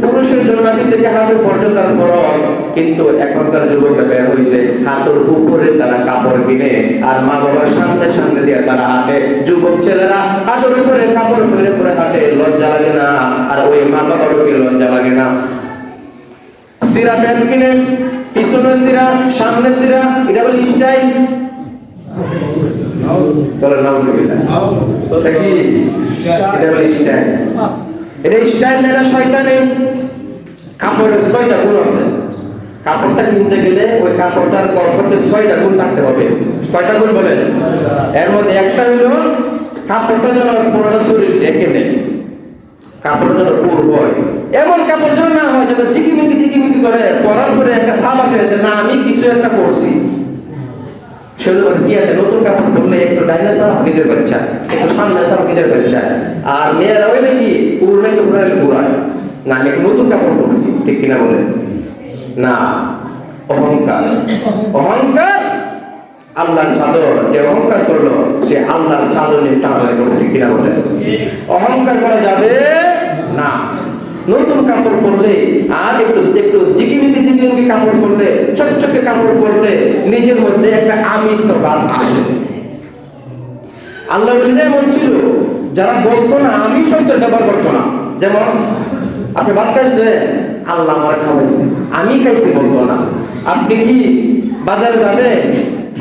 পুরুষের জন্য নাকি থেকে হাঁটু পর্যন্ত ফরজ, কিন্তু এখনকার যুবকরা বের হয়েছে হাঁটুর উপরে তারা কাপড় কিনে আর মা বাবার সামনে সামনে দিয়ে তারা হাঁটে। যুবক ছেলেরা হাঁটুর উপরে কাপড় পরে পরে হাঁটে, লজ্জা লাগে না? আর ওই মা বাবারও কি লজ্জা লাগে না? সিরা প্যান্ট কিনে, পিছনে সিরা সামনে সিরা, এটা বলে স্টাইল। বলে নাউজুবিল্লাহ। এটা কি? এটা বলে স্টাইল। এটা স্টাইল না, এটা শয়তানি। কাপড়ের 6টা গুণ আছে। কাপড়টা কিনতে গেলে ওই কাপড়টার কর্পতে 6টা গুণ থাকতে হবে। কয়টা গুণ বলেন? এর মধ্যে একটা হলো কাপড়টা যেন পুরোটা শরীর ঢেকে দেয়, কাপড় যেন পুর হয়, এমন কাপড় যেন না হয় যেন ঝিকিমিকি করে পরার পরে একটা ভাব আসে যে না আমি কিছু একটা করছি। শরীরের কি আছে? নতুন কাপড় পরলে একটু ডাইনে চাপ নিজের কাছে চায়, একটু সামনে চাপ নিজের কাছে চায়। আর মেয়েরা হইলে কি পুরোটাকে ঘুরায় না, আমি নতুন কাপড় পরছি। ঠিক কিনা বলে? না, অহংকার। অহংকার আল্লাহর চাদর, যে অহংকার করলো সে আল্লাহর চাদর নিয়ে টানা করছে। ঠিক কিনা বলে? অহংকার করা যাবে না। নতুন কাপড় পরলে আর একটু ঝিকিমিকি কাপড় পরলে, চকচকে কাপড় পরলে নিজের মধ্যে একটা আমিত্ব ভাব আসে। আল্লাহ এমন ছিল যারা বলতো না, আমি শব্দ ব্যবহার করতো না। যেমন আপনি ভাত খাইছেন, আল্লাহ আমার খাওয়াইছে, আমি খাইছি বলতো না। আপনি কি বাজারে যাবেন,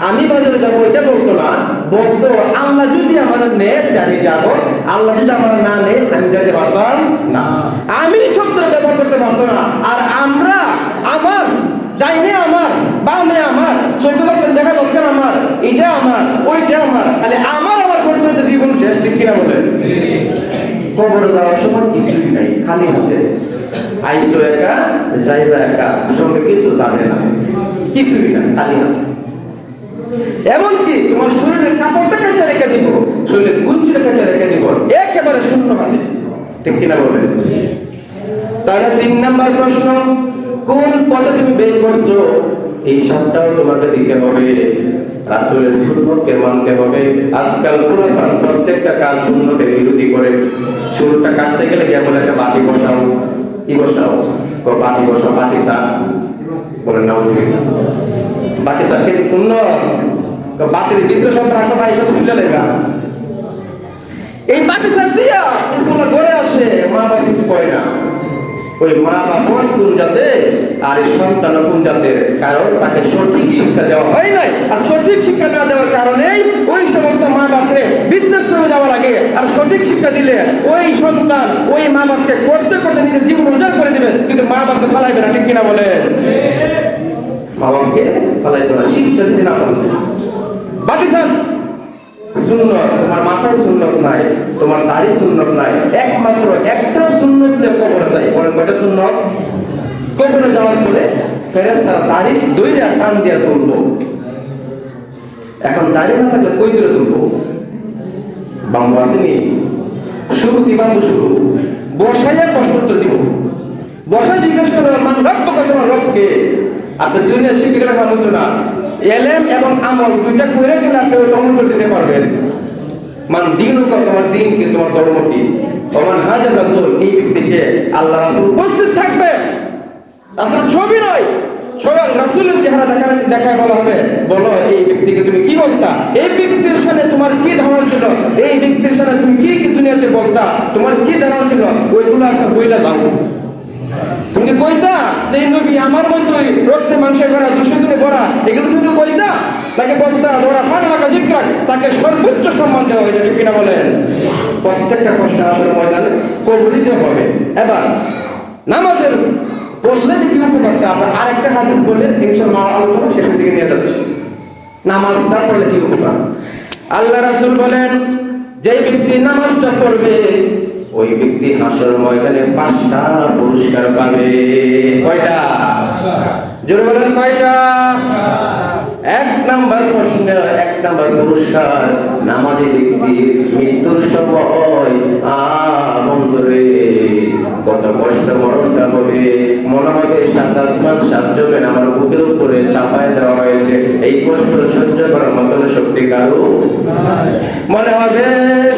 আমি বাজারে যাবো এটা বলতো না, বলতো আল্লাহ যদি আমার নেয় আমি যাব, আল্লাহ যদি আমার না নেয় আমি যেতে পারতাম না। আমি শব্দ ব্যবহার করতে পারতো না। আর আমরা আমার ডাইনে আমার, বামে আমার, সৈকত দেখা দরকার আমার, এটা আমার, ওইটা আমার, তাহলে আমার করতে হতে জীবন শেষ। ঠিক কিনা বলেন? কবরে যাওয়ার সময় কিছুই নাই, খালি হাতে আইসো একা, যাইবা একা, সঙ্গে কিছু যাবে না, কিছুই না, খালি হাতে। এমনকি তোমার শরীরের কাপড়টা কেটে রেখে দিব, শরীরের গুঞ্জটা কেটে রেখে দিব, একেবারে শূন্য হাতে। ঠিক কিনা বলেন? তাহলে 3 নাম্বার প্রশ্ন, কোন পথে তুমি বের করছো এই সবটাও তোমাকে দিতে হবে। রাসূলের সুন্নতকে মানতে হবে। আজকাল কোরআন প্রত্যেকটা কাজ সুন্নতের বিরোধী করে। চুলটা কাটতে গেলে গিয়ে বলে একটা বাটি বসাও, কি বসাও, বাটি বসাও, বাটি সার বলেন না, বাটি সার কি সুন্নত? বাটির ভিতরে সব রাখো, ভাই সব খুলে লেখা। এই বাটি সার দিয়া এই ফুলা ঘরে আসে, মা বাবা কিছু কয় না। ওই মা বাবা কোন জাতে আর এই সন্তান কোন জাতের, কারণ তাকে সঠিক শিক্ষা দেওয়া হয় নাই। আর সঠিক শিক্ষা না দেওয়ার কারণেই ওই সমস্ত মা বাপরে বৃদ্ধাশ্রমে যাওয়া লাগে। আর সঠিক শিক্ষা দিলে ওই সন্তান ওই মা বাপকে করতে করতে নিজের জীবন উজাড় করে দেবে, কিন্তু মা বাপকে ফালাইবে না। ঠিক কিনা বলেন? মা বাপকে ফালাইবে না, শিক্ষা দিতে না পারবে। বাকি স্যার সুন্নত, তোমার মাথায় সুন্নত নাই, তোমার দাড়ি সুন্নত নাই, একমাত্র একটা সুন্নত নিয়ে কবরে যাই। বলেন কয়টা সুন্নত? কবরে যাওয়ার পরে ফেরেশতারা দাড়ি দইরা টান দিয়ে তুলবো। এখন দাড়ি না থাকলে কই দিয়ে তুলবো? বাম্বু আসেনি, শুরুতে বাম্বু শুরু বসাইয়া কষ্ট দিব, বসাই জিজ্ঞেস করবে মান রব্ব, তোমার রবকে। আপনি দুনিয়া শিখে গেলে ভালো হতো না, এলেম এবং আমল দুইটা করে গেলে আপনি ওই ধর্ম দিতে পারবেন। মান দিন তোমার দিন কি, তোমার ধর্ম কি। তোমার হাজার রাসূল, এই ব্যক্তিকে আল্লাহ রাসূল উপস্থিত থাকবে, আপনার ছবি নয়, স্বয়ং রাসূলের চেহারা দেখায় বলা হবে, বলো এই ব্যক্তিকে তুমি কি বলতা, এই ব্যক্তির সামনে তোমার কি ধারণা ছিল, এই ব্যক্তির সামনে তুমি কি কি দুনিয়াতে বলতা, তোমার কি ধারণা ছিল, ওইগুলো আজকে বইলা যাও। তুমি কইতা যে নবী আমার মতোই রক্তে মাংসে করা, দুঃসদিনে ভরা, এগুলো তুমি কইতা? তাকে বলতা ওরা পান লাগা জিজ্ঞা, তাকে সর্বোচ্চ সম্মান দেওয়া হয়েছে। ঠিক কিনা বলেন? প্রত্যেকটা প্রশ্ন আসলে ময়দানে কবুলিতে হবে। এবার নামাজের বললেন কি উপকারটা, আমরা আরেকটা হাদিস বলে ইনশাআল্লাহ আলোচনা শেষের দিকে নিয়ে যাচ্ছি। নামাজটা পড়লে কি উপকার? আল্লাহ রাসূল বলেন, যে ব্যক্তি নামাজটা পড়বে ওই ব্যক্তি হাসর ময়দানে 5টা পুরস্কার পাবে। কয়টা? জোরে বলেন কয়টা? 1 নাম্বার প্রশ্ন, 1 নাম্বার পুরস্কার, নামাজি ব্যক্তির মৃত্যুর সময় বন্ধুরে কত কষ্ট মরণটা হবে, মনে হবে 7 আসমান 7 জমিন আমার বুকের উপরে চাপায় দেওয়া হয়েছে, এই কষ্ট সহ্য করার মতন শক্তি কারো মনে হবে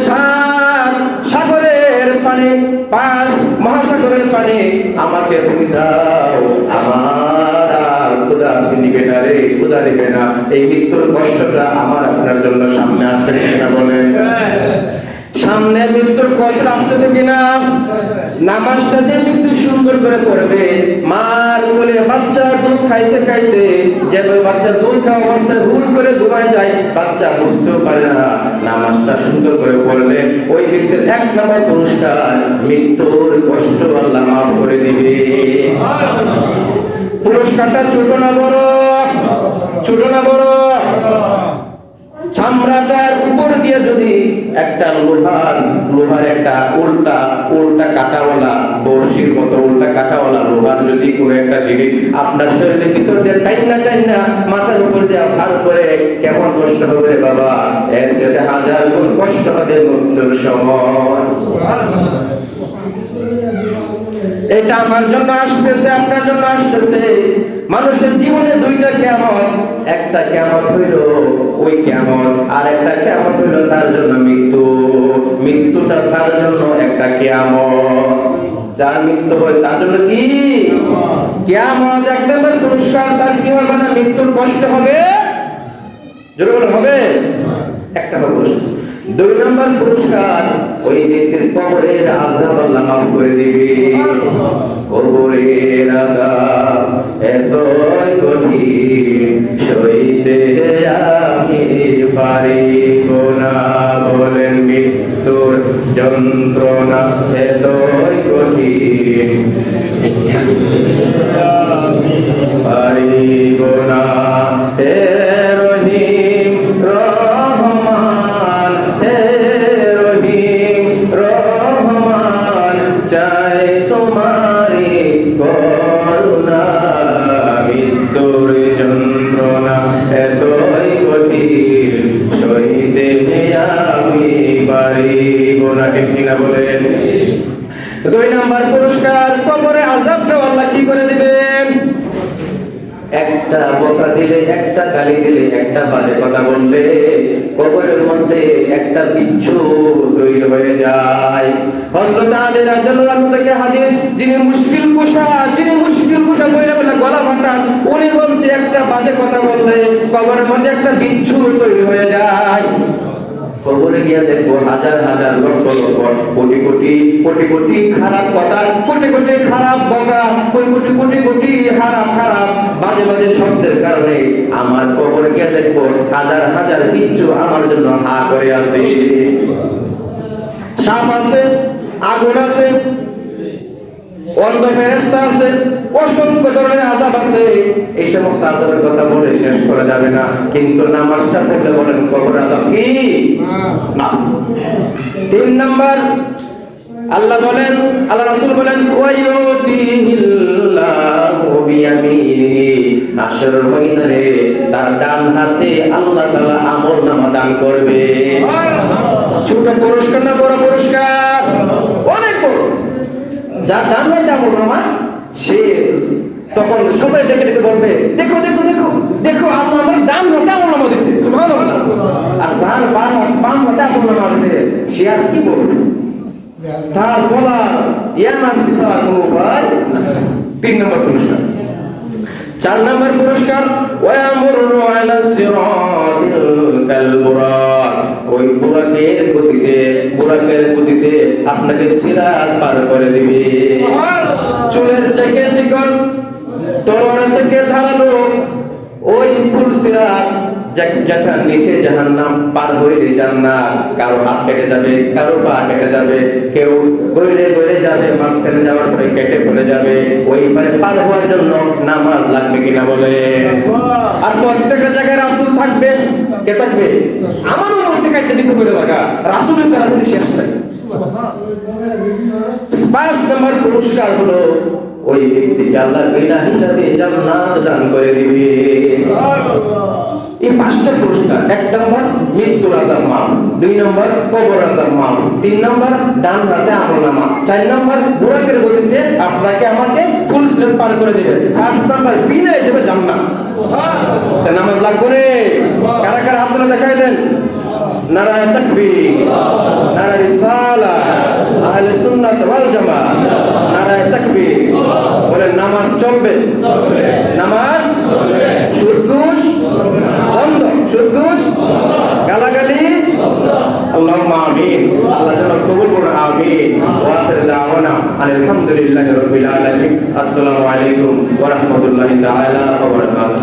7 সাগরের পানি, 5 মহাসাগরের পানি আমাকে তুমি দাও, আমার খোদা নিবে না রে, খোদা নিবে না। এই মৃত্যুর কষ্টটা আমার আপনার জন্য সামনে আসতেছে কিনা বলেন? সামনে মৃত্যুর কষ্ট আসতেছে কিনা? নামাজটা যে ব্যক্তি সুন্দর করে পড়বে, মার কোলে বাচ্চা দুধ খাইতে খাইতে যেভাবে বাচ্চা দুধ খাওয়া অবস্থায় হুট করে ঘুমায় যায়, বাচ্চা বুঝতেও পারে না, নামাজটা সুন্দর করে পড়লে ওই ব্যক্তির 1 নম্বর পুরস্কার, মৃত্যুর কষ্ট আল্লাহ মাফ করে দিবে। পুরস্কারটা ছোট না বড়? ছোট না বড়? চামড়াটার উপর দিয়ে যদি একটা লোহার একটা উল্টা কাটাওয়ালা বড়শির মতো উল্টা কাটাওয়ালা লোহার যদি কোনো একটা জিনিস আপনার শরীরের ভিতর দিয়ে টাইনা মাথার উপর দিয়ে ভার করে, কেমন কষ্ট হবে রে বাবা, এর চেয়ে 1000 গুণ কষ্ট হবে মৃত্যুর সময়। এটা আমার জন্য আসতেছে, আপনার জন্য আসতেছে। মানুষের জীবনে 2টা কিয়ামত, একটা কিয়ামত হইল ওই কিয়ামত, আর একটা কিয়ামত হইল তার জন্য মৃত্যু। মৃত্যুটা তার জন্য একটা কিয়ামত, যার মৃত্যু হয় তার জন্য কি কিয়ামত। 1 নম্বর পুরস্কার, তার কি হবে না, মৃত্যুর কষ্ট হবে, জোরে বলে হবে, একটা হবে। 2 নম্বর পুরস্কার, ওই ব্যক্তির কবরের আযাব আল্লাহ মাফ করে দিবে। কবরের আযাব এতই কঠিন সইতে আমি পারিব না। বলেন মৃত্যুর যন্ত্রণা এতই কঠিন পারিব না। হে রহিম রহমান, হে রহিম রহমান, চাই তোমারি করুণা। মৃত্যুর যন্ত্রণা এতই কঠিন সইতে আমি পারিব না। ঠিক কিনা বলেন? 2 নাম্বার পুরস্কার, কবরে আযাবটা আল্লাহ কি করে দিবেন? একটা বকা দিলে, একটা গালি দিলে, একটা বাজে কথা বললে কবরের মধ্যে একটা বিচ্ছু তৈরি হয়ে যায়। হযরত আলী রাদিয়াল্লাহু আনহু থেকে হাদিস, যিনি মুশকিল কুশা বইলা বলে গলা ফাটান, উনি বলছে একটা বাজে কথা বললে কবরের মধ্যে একটা বিচ্ছু তৈরি হয়ে যায়। কবরে গিয়া দেখবো হাজার হাজার লক্ষ লক্ষ কোটি কোটি কোটি কোটি খারাপ কথা, কোটি কোটি খারাপ বকা, কোটি কোটি কোটি খারাপ খারাপ বাজে বাজে শব্দের কারণে আমার কবরে গিয়া দেখবো হাজার হাজার বিচ্ছু আমার জন্য হা করে আছে। সাপ আছে, আগুন আছে, অন্ধ ফেরেশতা আছে, অসংখ্য ধরনের আযাব আছে। এই সমস্ত আযাবের কথা বলে শেষ করা যাবে না, কিন্তু নামাজটা পড়লে বলেন কবর আযাব কি না। 3 নাম্বার, আল্লাহ বলেন, আল্লাহ রাসূল বলেন, ওয়ায়ুদিহিল্লাহু বিয়ামিনিহি, হাশরের ময়দানে তার ডান হাতে আল্লাহ তাআলা আমলনামা দান করবে। ছোট পুরস্কার না বড় পুরস্কার? অনেক বড়। যার ডান হাতে আমলনামা, সে তখন সবাই ডেকে ডেকে বলবে, দেখো দেখো দেখো দেখো আল্লাহ আমার ডান হাতে আমলনামা দিয়েছে, সুবহানাল্লাহ। আর যার বাম হাতে আমলনামা দিবে, সে আর কি বলবে? তার বলা ইয়া নাফসি ছাড়া কোনো উপায় না। 3 নম্বর পুরস্কার। 4 নম্বর পুরস্কার, ওয়ায়ামুরু আলা সিরাতিল কালবুরাক, ওই বুরাকের গতিতে আপনাকে সিরাত পার করে দিবে। চুলের থেকে চিকন, তলোয়ার থেকে ধারালো ওই ফুল সিরাত, যেটা নিচে জাহান্নাম, পার হইলে জান্নাত। কারো হাত কেটে যাবে, কারো পা কেটে যাবে, কেউ গইরে গইরে যাবে, মাঝখানে যাওয়ার পরে কেটে পড়ে যাবে। ওই পারে পার হওয়ার জন্য নামাজ লাগবে কিনা বলে? আর প্রত্যেকটা জায়গায় রাসূল থাকবে। কে থাকবে? আমার মধ্যে কাটতে দিতে বলে লাগা রাসূলের তাড়াতাড়ি শেষ নাই। 5 নম্বর পুরস্কার হলো ওই ব্যক্তিকে আল্লাহ বিনা হিসাবে জান্নাত দান করে দিবে। এই 5টা পুরস্কার। 1 নম্বর মৃত্যুর আযাব মাফ, 2 নম্বর কবর আযাব মাফ, 3 নম্বর ডান হাতে আমলনামা, 4 নম্বর বুরাকের গতিতে আপনাকে আমাকে ফুল সিরাত পার করে দিবে, 5 নম্বর বিনা হিসাবে জান্নাত। সুবহানাল্লাহ। নামাজ লাগবে রে? কারা কারা হাত তুলে দেখাই দেন। নারায়ে তাকবীর, নারায়ে রিসালাহ, আহলে সুন্নাত ওয়াল জামাত, নারায়ে তাকবীর। বলেন নামাজ চলবে, নামাজ চলবে। সুদ ঘুষ বন্ধ, সুদ ঘুষ গালাগালি আল্লাহুম্মা আমিন। আল্লাহ যেন কবুল করুন, আমিন। ওয়া আখিরু দাওয়ানা আলহামদুলিল্লাহি রাব্বিল আলামিন। আসসালামু আলাইকুম ওয়া রাহমাতুল্লাহি তাআলা ওয়া বারাকাতুহু।